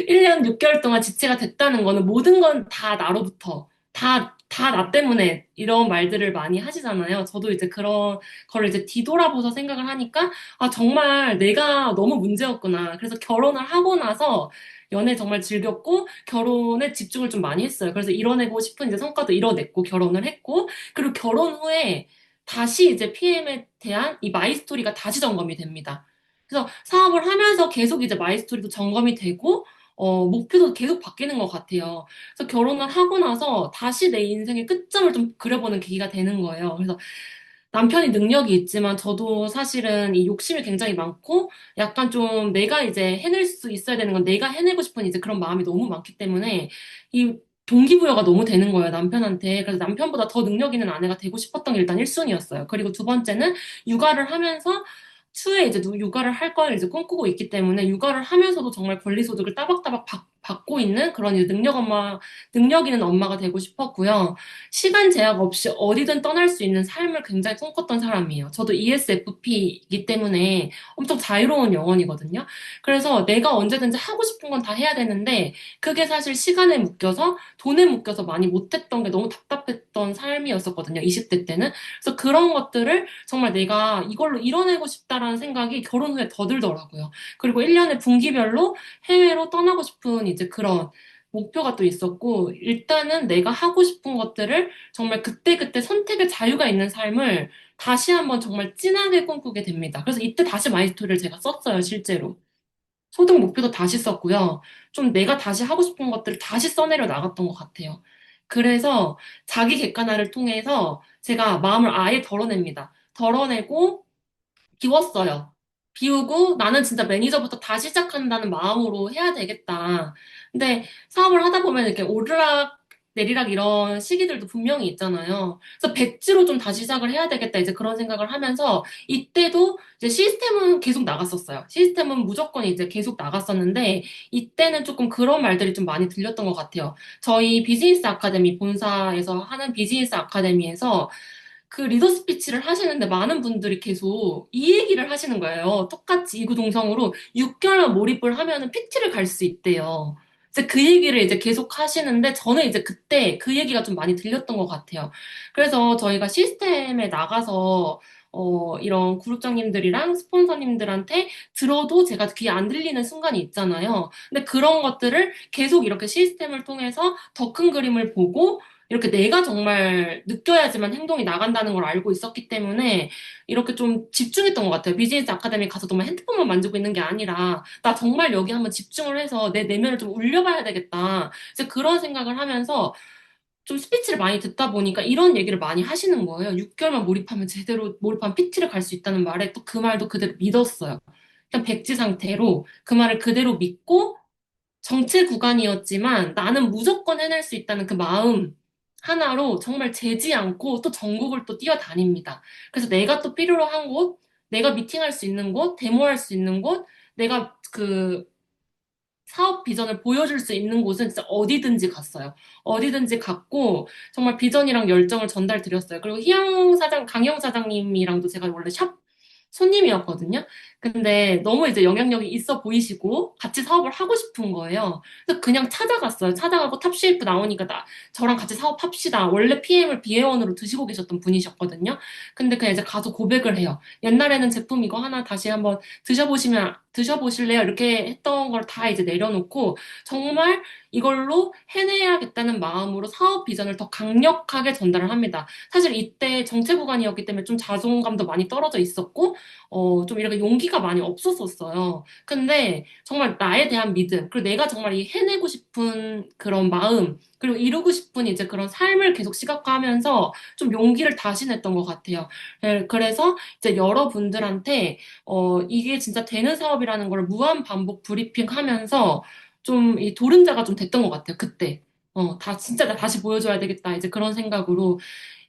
1년 6개월 동안 지체가 됐다는 거는 모든 건 다 나로부터, 다 나 때문에 이런 말들을 많이 하시잖아요. 저도 이제 그런 거를 이제 뒤돌아보서 생각을 하니까, 정말 내가 너무 문제였구나. 그래서 결혼을 하고 나서 연애 정말 즐겼고, 결혼에 집중을 좀 많이 했어요. 그래서 이뤄내고 싶은 이제 성과도 이뤄냈고, 결혼을 했고, 그리고 결혼 후에 다시 이제 PM에 대한 이 마이스토리가 다시 점검이 됩니다. 그래서 사업을 하면서 계속 이제 마이스토리도 점검이 되고, 목표도 계속 바뀌는 것 같아요. 그래서 결혼을 하고 나서 다시 내 인생의 끝점을 좀 그려보는 계기가 되는 거예요. 그래서 남편이 능력이 있지만 저도 사실은 이 욕심이 굉장히 많고 약간 좀 내가 이제 해낼 수 있어야 되는 건 내가 해내고 싶은 이제 그런 마음이 너무 많기 때문에 이 동기부여가 너무 되는 거예요, 남편한테. 그래서 남편보다 더 능력 있는 아내가 되고 싶었던 게 일단 1순위였어요. 그리고 두 번째는 육아를 하면서 추후에 이제 육아를 할 걸 이제 꿈꾸고 있기 때문에 육아를 하면서도 정말 권리소득을 따박따박 받고 있는 그런 이제 능력 있는 엄마가 되고 싶었고요. 시간 제약 없이 어디든 떠날 수 있는 삶을 굉장히 꿈꿨던 사람이에요. 저도 ESFP이기 때문에 엄청 자유로운 영혼이거든요. 그래서 내가 언제든지 하고 싶은 건 다 해야 되는데 그게 사실 시간에 묶여서 돈에 묶여서 많이 못했던 게 너무 답답했던 삶이었었거든요. 20대 때는. 그래서 그런 것들을 정말 내가 이걸로 이뤄내고 싶다라는 생각이 결혼 후에 더 들더라고요. 그리고 1년에 분기별로 해외로 떠나고 싶은 이제 그런 목표가 또 있었고, 일단은 내가 하고 싶은 것들을 정말 그때그때 선택의 자유가 있는 삶을 다시 한번 정말 진하게 꿈꾸게 됩니다. 그래서 이때 다시 마이스토리를 제가 썼어요, 실제로. 소득 목표도 다시 썼고요. 좀 내가 다시 하고 싶은 것들을 다시 써내려 나갔던 것 같아요. 그래서 자기 객관화를 통해서 제가 마음을 아예 덜어냅니다. 덜어내고 비웠어요. 비우고 나는 진짜 매니저부터 다시 시작한다는 마음으로 해야 되겠다. 근데 사업을 하다 보면 이렇게 오르락 내리락 이런 시기들도 분명히 있잖아요. 그래서 백지로 좀 다시 시작을 해야 되겠다. 이제 그런 생각을 하면서 이때도 이제 시스템은 계속 나갔었어요. 시스템은 무조건 이제 계속 나갔었는데 이때는 조금 그런 말들이 좀 많이 들렸던 것 같아요. 저희 비즈니스 아카데미 본사에서 하는 비즈니스 아카데미에서 그 리더 스피치를 하시는데 많은 분들이 계속 이 얘기를 하시는 거예요. 똑같이 이구동성으로 6개월만 몰입을 하면은 PT를 갈 수 있대요. 이제 그 얘기를 이제 계속 하시는데 저는 이제 그때 그 얘기가 좀 많이 들렸던 것 같아요. 그래서 저희가 시스템에 나가서 이런 그룹장님들이랑 스폰서님들한테 들어도 제가 귀에 안 들리는 순간이 있잖아요. 근데 그런 것들을 계속 이렇게 시스템을 통해서 더 큰 그림을 보고 이렇게 내가 정말 느껴야지만 행동이 나간다는 걸 알고 있었기 때문에 이렇게 좀 집중했던 것 같아요. 비즈니스 아카데미 가서도 막 핸드폰만 만지고 있는 게 아니라 나 정말 여기 한번 집중을 해서 내 내면을 좀 울려봐야 되겠다. 이제 그런 생각을 하면서 좀 스피치를 많이 듣다 보니까 이런 얘기를 많이 하시는 거예요. 6개월만 몰입하면 제대로 몰입한 PT를 갈 수 있다는 말에 또 그 말도 그대로 믿었어요. 그냥 백지 상태로 그 말을 그대로 믿고 정체 구간이었지만 나는 무조건 해낼 수 있다는 그 마음 하나로 정말 재지 않고 또 전국을 또 뛰어다닙니다. 그래서 내가 또 필요로 한 곳, 내가 미팅할 수 있는 곳, 데모할 수 있는 곳, 내가 그 사업 비전을 보여줄 수 있는 곳은 진짜 어디든지 갔어요. 어디든지 갔고 정말 비전이랑 열정을 전달 드렸어요. 그리고 강영 사장님이랑도 제가 원래 샵 손님이었거든요. 근데 너무 이제 영향력이 있어 보이시고 같이 사업을 하고 싶은 거예요. 그래서 그냥 찾아갔어요. 찾아가고 탑쉐이프 나오니까 저랑 같이 사업합시다. 원래 PM을 비회원으로 드시고 계셨던 분이셨거든요. 근데 그냥 이제 가서 고백을 해요. 옛날에는 제품 이거 하나 다시 한번 드셔보실래요? 이렇게 했던 걸 다 이제 내려놓고 정말 이걸로 해내야겠다는 마음으로 사업 비전을 더 강력하게 전달을 합니다. 사실 이때 정체 구간이었기 때문에 좀 자존감도 많이 떨어져 있었고, 좀 이렇게 용기가 많이 없었었어요. 근데 정말 나에 대한 믿음, 그리고 내가 정말 이 해내고 싶은 그런 마음, 그리고 이루고 싶은 이제 그런 삶을 계속 시각화하면서 좀 용기를 다시 냈던 것 같아요. 그래서 이제 여러분들한테 이게 진짜 되는 사업이라는 걸 무한 반복 브리핑 하면서 좀 이 도른자가 좀 됐던 것 같아요, 그때. 진짜 나 다시 보여줘야 되겠다. 이제 그런 생각으로.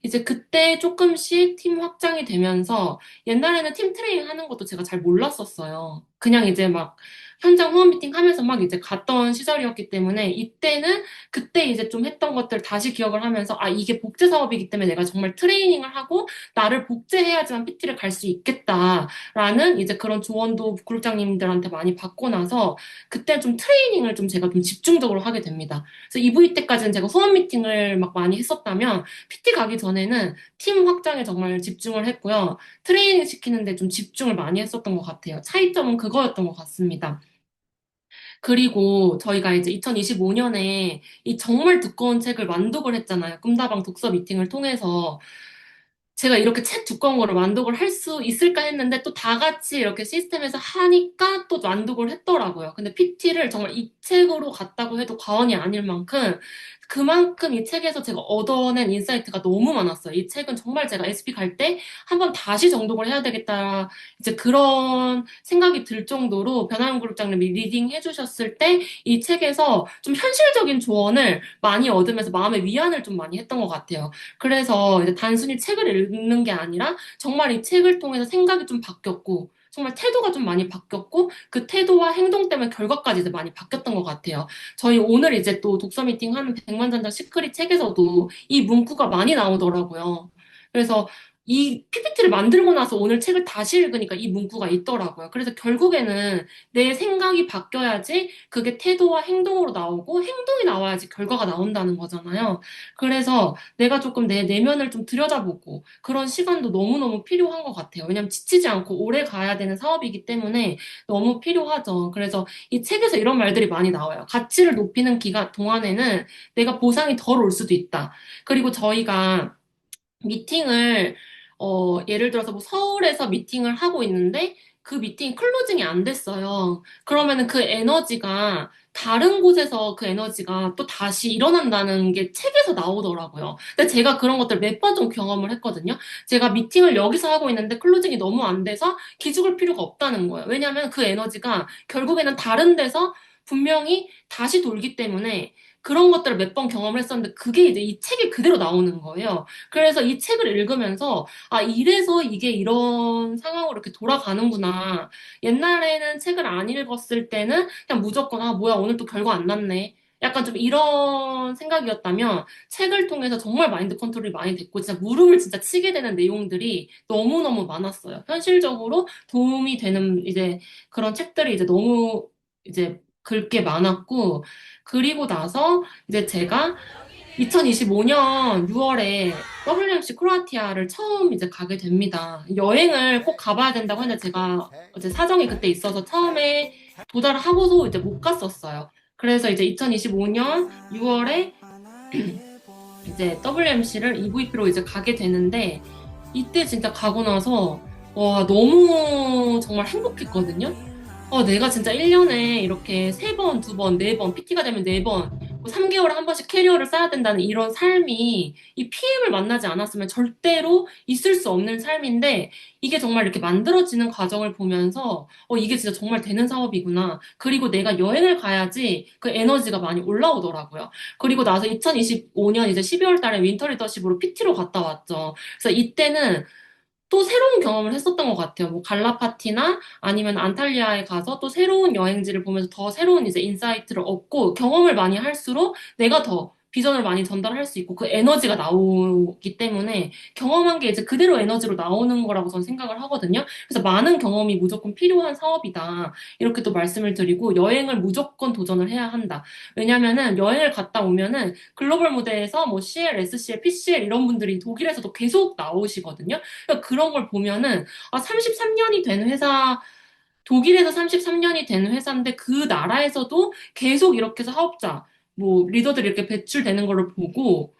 이제 그때 조금씩 팀 확장이 되면서 옛날에는 팀 트레이닝 하는 것도 제가 잘 몰랐었어요. 그냥 이제 막 현장 후원 미팅 하면서 막 이제 갔던 시절이었기 때문에 이때는 그때 이제 좀 했던 것들 다시 기억을 하면서 아, 이게 복제 사업이기 때문에 내가 정말 트레이닝을 하고 나를 복제해야지만 PT를 갈 수 있겠다라는 이제 그런 조언도 그룹장님들한테 많이 받고 나서 그때 좀 트레이닝을 좀 제가 좀 집중적으로 하게 됩니다. 그래서 EV 때까지는 제가 후원 미팅을 막 많이 했었다면 PT 가기 전에는 팀 확장에 정말 집중을 했고요. 트레이닝 시키는데 좀 집중을 많이 했었던 것 같아요. 차이점은 그거였던 것 같습니다. 그리고 저희가 이제 2025년에 이 정말 두꺼운 책을 완독을 했잖아요. 꿈다방 독서 미팅을 통해서. 제가 이렇게 책 두꺼운 거를 완독을 할 수 있을까 했는데 또 다 같이 이렇게 시스템에서 하니까 또 완독을 했더라고요. 근데 PT를 정말 이 책으로 갔다고 해도 과언이 아닐 만큼 그만큼 이 책에서 제가 얻어낸 인사이트가 너무 많았어요. 이 책은 정말 제가 SP 갈 때 한번 다시 정독을 해야 되겠다. 이제 그런 생각이 들 정도로 변화영 그룹장님이 리딩 해주셨을 때 이 책에서 좀 현실적인 조언을 많이 얻으면서 마음의 위안을 좀 많이 했던 것 같아요. 그래서 이제 단순히 책을 읽는 게 아니라 정말 이 책을 통해서 생각이 좀 바뀌었고, 정말 태도가 좀 많이 바뀌었고, 그 태도와 행동 때문에 결과까지 이제 많이 바뀌었던 것 같아요. 저희 오늘 이제 또 독서 미팅 하는 백만장자 시크릿 책에서도 이 문구가 많이 나오더라고요. 그래서 이 PPT를 만들고 나서 오늘 책을 다시 읽으니까 이 문구가 있더라고요. 그래서 결국에는 내 생각이 바뀌어야지 그게 태도와 행동으로 나오고 행동이 나와야지 결과가 나온다는 거잖아요. 그래서 내가 조금 내 내면을 좀 들여다보고 그런 시간도 너무너무 필요한 것 같아요. 왜냐면 지치지 않고 오래 가야 되는 사업이기 때문에 너무 필요하죠. 그래서 이 책에서 이런 말들이 많이 나와요. 가치를 높이는 기간 동안에는 내가 보상이 덜 올 수도 있다. 그리고 저희가 미팅을 예를 들어서 뭐 서울에서 미팅을 하고 있는데 그 미팅이 클로징이 안 됐어요. 그러면은 그 에너지가 다른 곳에서 그 에너지가 또 다시 일어난다는 게 책에서 나오더라고요. 근데 제가 그런 것들 몇 번 좀 경험을 했거든요. 제가 미팅을 여기서 하고 있는데 클로징이 너무 안 돼서 기죽을 필요가 없다는 거예요. 왜냐하면 그 에너지가 결국에는 다른 데서 분명히 다시 돌기 때문에 그런 것들을 몇 번 경험을 했었는데 그게 이제 이 책에 그대로 나오는 거예요. 그래서 이 책을 읽으면서, 아, 이래서 이게 이런 상황으로 이렇게 돌아가는구나. 옛날에는 책을 안 읽었을 때는 그냥 무조건, 아, 뭐야, 오늘 또 결과 안 났네. 약간 좀 이런 생각이었다면 책을 통해서 정말 마인드 컨트롤이 많이 됐고 진짜 무릎을 진짜 치게 되는 내용들이 너무너무 많았어요. 현실적으로 도움이 되는 이제 그런 책들이 이제 너무 이제 긁게 많았고 그리고 나서 이제 제가 2025년 6월에 WMC 크로아티아를 처음 이제 가게 됩니다. 여행을 꼭 가봐야 된다고 했는데 제가 이제 사정이 그때 있어서 처음에 도달을 하고도 이제 못 갔었어요. 그래서 이제 2025년 6월에 이제 WMC를 EVP로 이제 가게 되는데 이때 진짜 가고 나서 와 너무 정말 행복했거든요. 내가 진짜 1년에 이렇게 3번, 2번, 4번, PT가 되면 4번, 3개월에 한 번씩 캐리어를 쌓아야 된다는 이런 삶이 이 PM을 만나지 않았으면 절대로 있을 수 없는 삶인데 이게 정말 이렇게 만들어지는 과정을 보면서 이게 진짜 정말 되는 사업이구나. 그리고 내가 여행을 가야지 그 에너지가 많이 올라오더라고요. 그리고 나서 2025년 이제 12월 달에 윈터 리더십으로 PT로 갔다 왔죠. 그래서 이때는 또 새로운 경험을 했었던 것 같아요. 뭐 갈라파티나 아니면 안탈리아에 가서 또 새로운 여행지를 보면서 더 새로운 이제 인사이트를 얻고 경험을 많이 할수록 내가 더 비전을 많이 전달할 수 있고 그 에너지가 나오기 때문에 경험한 게 이제 그대로 에너지로 나오는 거라고 저는 생각을 하거든요. 그래서 많은 경험이 무조건 필요한 사업이다. 이렇게 또 말씀을 드리고 여행을 무조건 도전을 해야 한다. 왜냐면은 여행을 갔다 오면은 글로벌 무대에서 뭐 CL, SCL, PCL 이런 분들이 독일에서도 계속 나오시거든요. 그러니까 그런 걸 보면은, 아, 33년이 된 회사, 독일에서 33년이 된 회사인데 그 나라에서도 계속 이렇게 사업자, 뭐, 리더들이 이렇게 배출되는 거를 보고,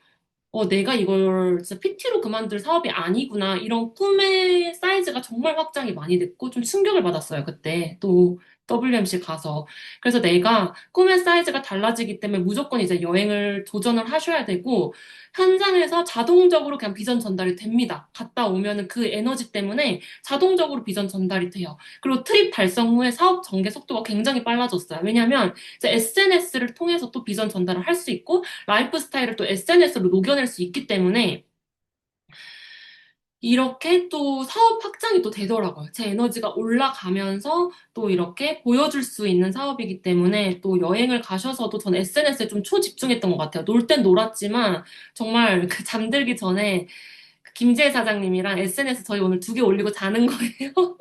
내가 이걸 진짜 PT로 그만둘 사업이 아니구나. 이런 꿈의 사이즈가 정말 확장이 많이 됐고, 좀 충격을 받았어요, 그때. 또, WMC 가서. 그래서 내가 꿈의 사이즈가 달라지기 때문에 무조건 이제 여행을 도전을 하셔야 되고, 현장에서 자동적으로 그냥 비전 전달이 됩니다. 갔다 오면은 그 에너지 때문에 자동적으로 비전 전달이 돼요. 그리고 트립 달성 후에 사업 전개 속도가 굉장히 빨라졌어요. 왜냐면 이제 SNS를 통해서 또 비전 전달을 할 수 있고, 라이프 스타일을 또 SNS로 녹여낼 수 있기 때문에 이렇게 또 사업 확장이 또 되더라고요. 제 에너지가 올라가면서 또 이렇게 보여줄 수 있는 사업이기 때문에 또 여행을 가셔서도 전 SNS에 좀 초집중했던 것 같아요. 놀 땐 놀았지만 정말 그 잠들기 전에 그 김재희 사장님이랑 SNS 저희 오늘 2개 올리고 자는 거예요.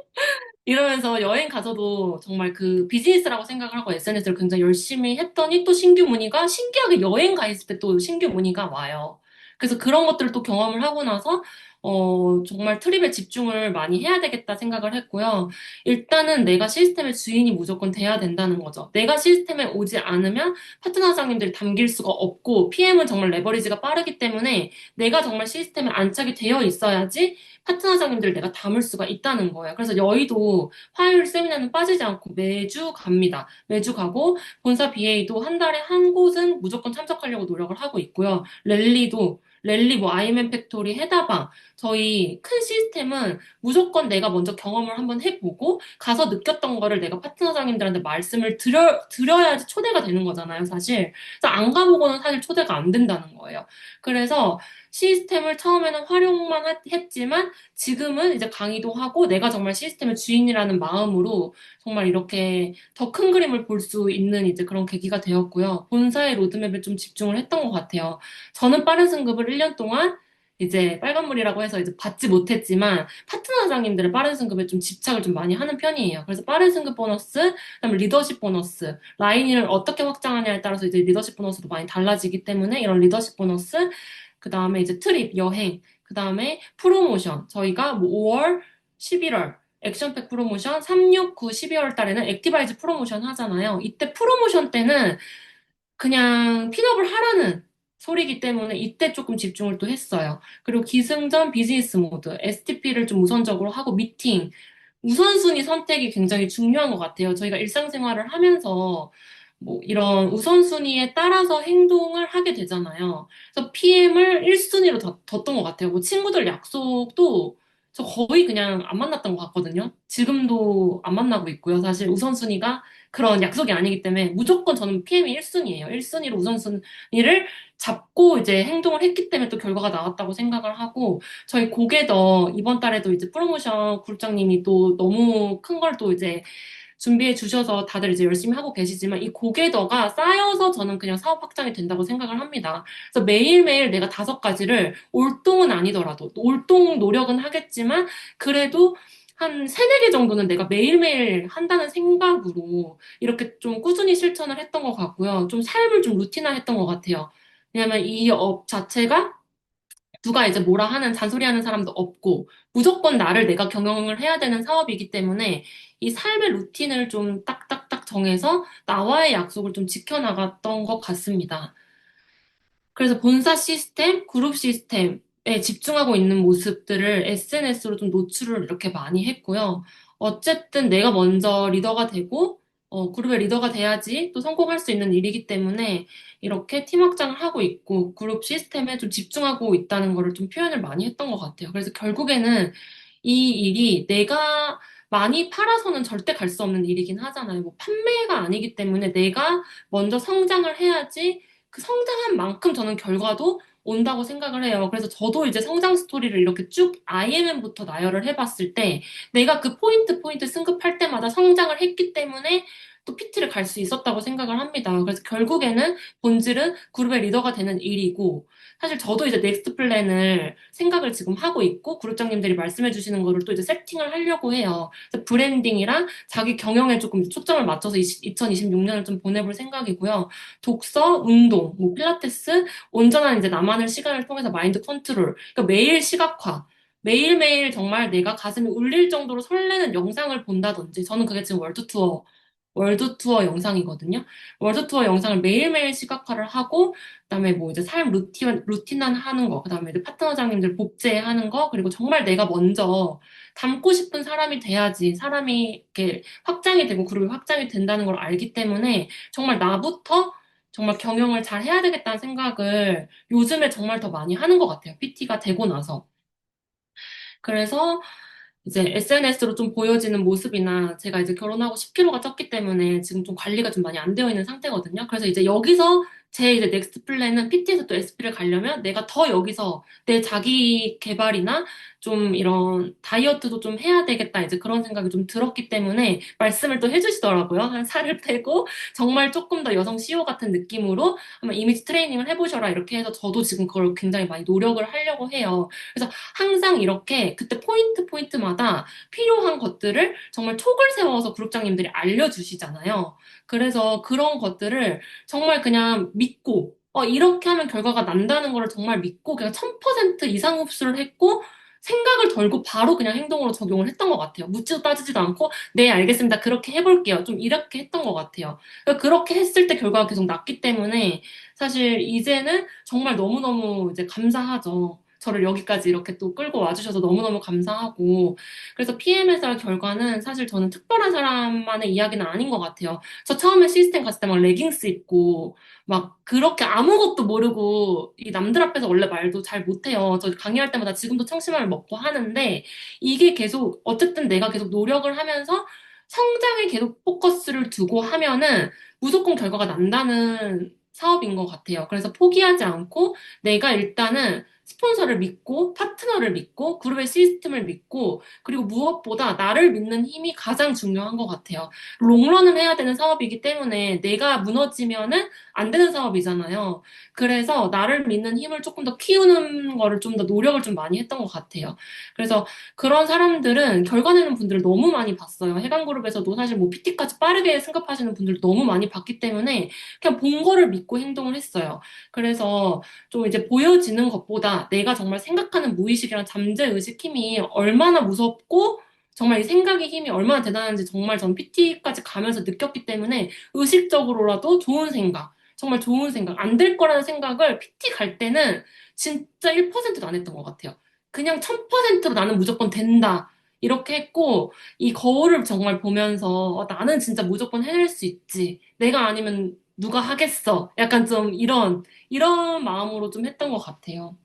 이러면서 여행 가서도 정말 그 비즈니스라고 생각을 하고 SNS를 굉장히 열심히 했더니 또 신규 문의가 신기하게 여행 가 있을 때 또 신규 문의가 와요. 그래서 그런 것들을 또 경험을 하고 나서 정말 트립에 집중을 많이 해야 되겠다 생각을 했고요. 일단은 내가 시스템의 주인이 무조건 돼야 된다는 거죠. 내가 시스템에 오지 않으면 파트너 사장님들이 담길 수가 없고, PM은 정말 레버리지가 빠르기 때문에 내가 정말 시스템에 안착이 되어 있어야지 파트너 사장님들을 내가 담을 수가 있다는 거예요. 그래서 여의도 화요일 세미나는 빠지지 않고 매주 갑니다. 매주 가고, 본사 BA도 한 달에 한 곳은 무조건 참석하려고 노력을 하고 있고요. 랠리 뭐 아이엠 팩토리, 해다방 저희 큰 시스템은 무조건 내가 먼저 경험을 한번 해보고 가서 느꼈던 거를 내가 파트너장님들한테 말씀을 드려야지 초대가 되는 거잖아요, 사실. 그래서 안 가보고는 사실 초대가 안 된다는 거예요. 그래서 시스템을 처음에는 활용만 했지만 지금은 이제 강의도 하고 내가 정말 시스템의 주인이라는 마음으로 정말 이렇게 더 큰 그림을 볼 수 있는 이제 그런 계기가 되었고요. 본사의 로드맵에 좀 집중을 했던 것 같아요. 저는 빠른 승급을 1년 동안 이제 빨간물이라고 해서 이제 받지 못했지만 파트너 사장님들의 빠른 승급에 좀 집착을 좀 많이 하는 편이에요. 그래서 빠른 승급 보너스, 그다음에 리더십 보너스, 라인을 어떻게 확장하냐에 따라서 이제 리더십 보너스도 많이 달라지기 때문에 이런 리더십 보너스, 그다음에 이제 트립, 여행, 그다음에 프로모션. 저희가 뭐 5월, 11월 액션팩 프로모션, 3, 6, 9, 12월 달에는 액티바이즈 프로모션 하잖아요. 이때 프로모션 때는 그냥 핀업을 하라는 소리이기 때문에 이때 조금 집중을 또 했어요. 그리고 기승전 비즈니스 모드, STP를 좀 우선적으로 하고 미팅, 우선순위 선택이 굉장히 중요한 것 같아요. 저희가 일상생활을 하면서 뭐 이런 우선순위에 따라서 행동을 하게 되잖아요. 그래서 PM을 1순위로 뒀던 것 같아요. 뭐 친구들 약속도 저 거의 그냥 안 만났던 것 같거든요. 지금도 안 만나고 있고요. 사실 우선순위가 그런 약속이 아니기 때문에 무조건 저는 PM이 1순위예요. 1순위로 우선순위를 잡고 이제 행동을 했기 때문에 또 결과가 나왔다고 생각을 하고 저희 고개더 이번 달에도 이제 프로모션 그룹장님이 또 너무 큰 걸 또 이제 준비해 주셔서 다들 이제 열심히 하고 계시지만 이 고개더가 쌓여서 저는 그냥 사업 확장이 된다고 생각을 합니다. 그래서 매일매일 내가 5가지를 올동은 아니더라도 올동 노력은 하겠지만 그래도 한 세네 개 정도는 내가 매일매일 한다는 생각으로 이렇게 좀 꾸준히 실천을 했던 것 같고요. 좀 삶을 좀 루틴화 했던 것 같아요. 왜냐면 이 업 자체가 누가 이제 뭐라 하는 잔소리하는 사람도 없고 무조건 나를 내가 경영을 해야 되는 사업이기 때문에 이 삶의 루틴을 좀 딱딱딱 정해서 나와의 약속을 좀 지켜나갔던 것 같습니다. 그래서 본사 시스템, 그룹 시스템에 집중하고 있는 모습들을 SNS로 좀 노출을 이렇게 많이 했고요. 어쨌든 내가 먼저 리더가 되고, 그룹의 리더가 돼야지 또 성공할 수 있는 일이기 때문에 이렇게 팀 확장을 하고 있고, 그룹 시스템에 좀 집중하고 있다는 거를 좀 표현을 많이 했던 것 같아요. 그래서 결국에는 이 일이 내가 많이 팔아서는 절대 갈 수 없는 일이긴 하잖아요. 뭐 판매가 아니기 때문에 내가 먼저 성장을 해야지 그 성장한 만큼 저는 결과도 온다고 생각을 해요. 그래서 저도 이제 성장 스토리를 이렇게 쭉 IMM부터 나열을 해봤을 때 내가 그 포인트 승급할 때마다 성장을 했기 때문에 또 PT를 갈 수 있었다고 생각을 합니다. 그래서 결국에는 본질은 그룹의 리더가 되는 일이고 사실 저도 이제 넥스트 플랜을 생각을 지금 하고 있고 그룹장님들이 말씀해 주시는 거를 또 이제 세팅을 하려고 해요. 그래서 브랜딩이랑 자기 경영에 조금 초점을 맞춰서 2026년을 좀 보내볼 생각이고요. 독서, 운동, 뭐 필라테스, 온전한 이제 나만의 시간을 통해서 마인드 컨트롤. 그러니까 매일 시각화. 매일매일 정말 내가 가슴이 울릴 정도로 설레는 영상을 본다든지. 저는 그게 지금 월드 투어 영상이거든요. 월드 투어 영상을 매일매일 시각화를 하고, 그다음에 뭐 이제 삶 루틴한 하는 거, 그다음에 이제 파트너장님들 복제하는 거, 그리고 정말 내가 먼저 닮고 싶은 사람이 돼야지 사람이 이렇게 확장이 되고 그룹이 확장이 된다는 걸 알기 때문에 정말 나부터 정말 경영을 잘 해야 되겠다는 생각을 요즘에 정말 더 많이 하는 것 같아요. PT가 되고 나서. 그래서 이제 SNS로 좀 보여지는 모습이나 제가 이제 결혼하고 10kg가 쪘기 때문에 지금 좀 관리가 좀 많이 안 되어 있는 상태거든요. 그래서 이제 여기서 제 이제 넥스트 플랜은 PT에서 또 SP를 가려면 내가 더 여기서 내 자기 개발이나 좀 이런 다이어트도 좀 해야 되겠다. 이제 그런 생각이 좀 들었기 때문에 말씀을 또 해주시더라고요. 한 살을 빼고 정말 조금 더 여성 CEO 같은 느낌으로 한번 이미지 트레이닝을 해보셔라. 이렇게 해서 저도 지금 그걸 굉장히 많이 노력을 하려고 해요. 그래서 항상 이렇게 그때 포인트마다 필요한 것들을 정말 촉을 세워서 그룹장님들이 알려주시잖아요. 그래서 그런 것들을 정말 그냥 믿고, 이렇게 하면 결과가 난다는 걸 정말 믿고, 그냥 1000% 이상 흡수를 했고, 생각을 덜고 바로 그냥 행동으로 적용을 했던 것 같아요. 묻지도 따지지도 않고, 네, 알겠습니다. 그렇게 해볼게요. 좀 이렇게 했던 것 같아요. 그러니까 그렇게 했을 때 결과가 계속 났기 때문에 사실 이제는 정말 너무너무 이제 감사하죠. 저를 여기까지 이렇게 또 끌고 와주셔서 너무너무 감사하고. 그래서 PMSR 결과는 사실 저는 특별한 사람만의 이야기는 아닌 것 같아요. 저 처음에 시스템 갔을 때 막 레깅스 입고, 막 그렇게 아무것도 모르고 이 남들 앞에서 원래 말도 잘 못해요. 저 강의할 때마다 지금도 청심환을 먹고 하는데 이게 계속 어쨌든 내가 계속 노력을 하면서 성장에 계속 포커스를 두고 하면은 무조건 결과가 난다는 사업인 것 같아요. 그래서 포기하지 않고 내가 일단은 스폰서를 믿고 파트너를 믿고 그룹의 시스템을 믿고 그리고 무엇보다 나를 믿는 힘이 가장 중요한 것 같아요. 롱런을 해야 되는 사업이기 때문에 내가 무너지면은 안 되는 사업이잖아요. 그래서 나를 믿는 힘을 조금 더 키우는 거를 좀 더 노력을 좀 많이 했던 것 같아요. 그래서 그런 사람들은 결과 내는 분들을 너무 많이 봤어요. 해강그룹에서도 사실 뭐 PT까지 빠르게 승급하시는 분들 너무 많이 봤기 때문에 그냥 본 거를 믿고 행동을 했어요. 그래서 좀 이제 보여지는 것보다 내가 정말 생각하는 무의식이랑 잠재의식 힘이 얼마나 무섭고 정말 이 생각의 힘이 얼마나 대단한지 정말 전 PT까지 가면서 느꼈기 때문에 의식적으로라도 좋은 생각, 정말 좋은 생각, 안 될 거라는 생각을 PT 갈 때는 진짜 1%도 안 했던 것 같아요. 그냥 1000%로 나는 무조건 된다. 이렇게 했고, 이 거울을 정말 보면서 나는 진짜 무조건 해낼 수 있지. 내가 아니면 누가 하겠어. 약간 좀 이런 마음으로 좀 했던 것 같아요.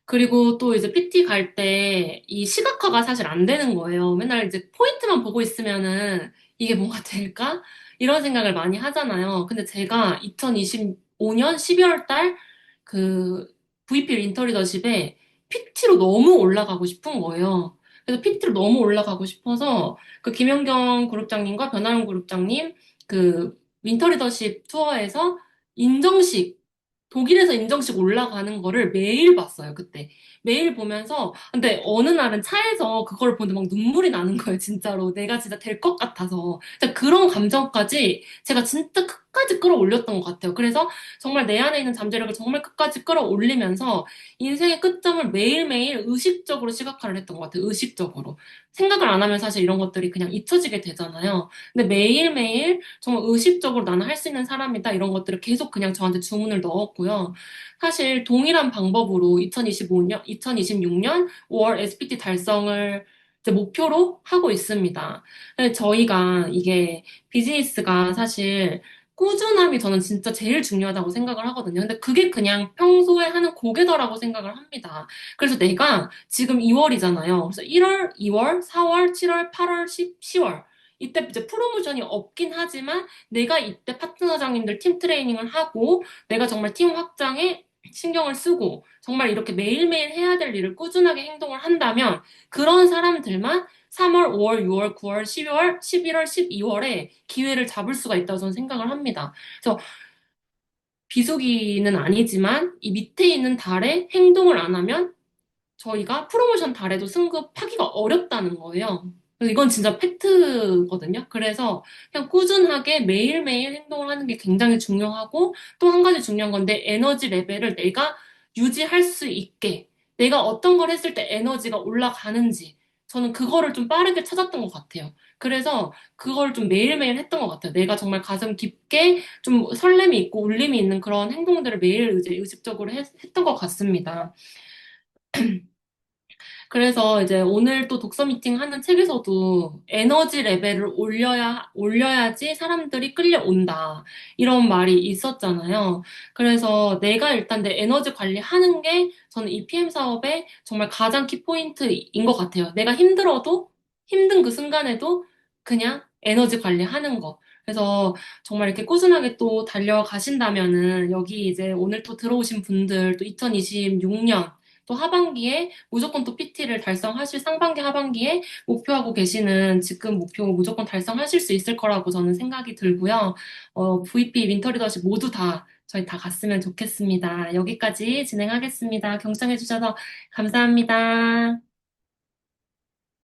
그리고 또 이제 PT 갈 때 이 시각화가 사실 안 되는 거예요. 맨날 이제 포인트만 보고 있으면은 이게 뭔가 될까? 이런 생각을 많이 하잖아요. 근데 제가 2025년 12월 달 그 VP 인터리더십에 PT로 너무 올라가고 싶은 거예요. 그래서 PT로 너무 올라가고 싶어서 그 김연경 그룹장님과 변아영 그룹장님 그 윈터리더십 투어에서 인정식 독일에서 인정식 올라가는 거를 매일 봤어요, 그때. 매일 보면서, 근데 어느 날은 차에서 그걸 보는데 막 눈물이 나는 거예요, 진짜로. 내가 진짜 될 것 같아서. 진짜 그런 감정까지 제가 진짜 끝까지 끌어올렸던 것 같아요. 그래서 정말 내 안에 있는 잠재력을 정말 끝까지 끌어올리면서 인생의 끝점을 매일매일 의식적으로 시각화를 했던 것 같아요, 의식적으로. 생각을 안 하면 사실 이런 것들이 그냥 잊혀지게 되잖아요. 근데 매일매일 정말 의식적으로 나는 할 수 있는 사람이다 이런 것들을 계속 그냥 저한테 주문을 넣었고요. 사실 동일한 방법으로 2025년, 2026년 5월 SPT 달성을 이제 목표로 하고 있습니다. 근데 저희가 이게 비즈니스가 사실 꾸준함이 저는 진짜 제일 중요하다고 생각을 하거든요. 근데 그게 그냥 평소에 하는 고개더라고 생각을 합니다. 그래서 내가 지금 2월이잖아요. 그래서 1월, 2월, 4월, 7월, 8월, 10월 이때 이제 프로모션이 없긴 하지만 내가 이때 파트너장님들 팀 트레이닝을 하고 내가 정말 팀 확장에 신경을 쓰고 정말 이렇게 매일매일 해야 될 일을 꾸준하게 행동을 한다면 그런 사람들만 3월, 5월, 6월, 9월, 12월, 11월, 12월에 기회를 잡을 수가 있다고 저는 생각을 합니다. 그래서 비수기는 아니지만 이 밑에 있는 달에 행동을 안 하면 저희가 프로모션 달에도 승급하기가 어렵다는 거예요. 그래서 이건 진짜 팩트거든요. 그래서 그냥 꾸준하게 매일매일 행동을 하는 게 굉장히 중요하고 또 한 가지 중요한 건데 에너지 레벨을 내가 유지할 수 있게 내가 어떤 걸 했을 때 에너지가 올라가는지 저는 그거를 좀 빠르게 찾았던 것 같아요. 그래서 그걸 좀 매일매일 했던 것 같아요. 내가 정말 가슴 깊게 좀 설렘이 있고 울림이 있는 그런 행동들을 매일 이제 의식적으로 했던 것 같습니다. 그래서 이제 오늘 또 독서 미팅 하는 책에서도 에너지 레벨을 올려야지 사람들이 끌려온다. 이런 말이 있었잖아요. 그래서 내가 일단 내 에너지 관리하는 게 저는 이 PM 사업의 정말 가장 키포인트인 것 같아요. 내가 힘들어도 힘든 그 순간에도 그냥 에너지 관리하는 거. 그래서 정말 이렇게 꾸준하게 또 달려가신다면은 여기 이제 오늘 또 들어오신 분들 또 2026년 또 하반기에 무조건 또 PT를 달성하실 상반기 하반기에 목표하고 계시는 지금 목표 무조건 달성하실 수 있을 거라고 저는 생각이 들고요. VP 윈터 리더십 모두 다 저희 다 갔으면 좋겠습니다. 여기까지 진행하겠습니다. 경청해 주셔서 감사합니다.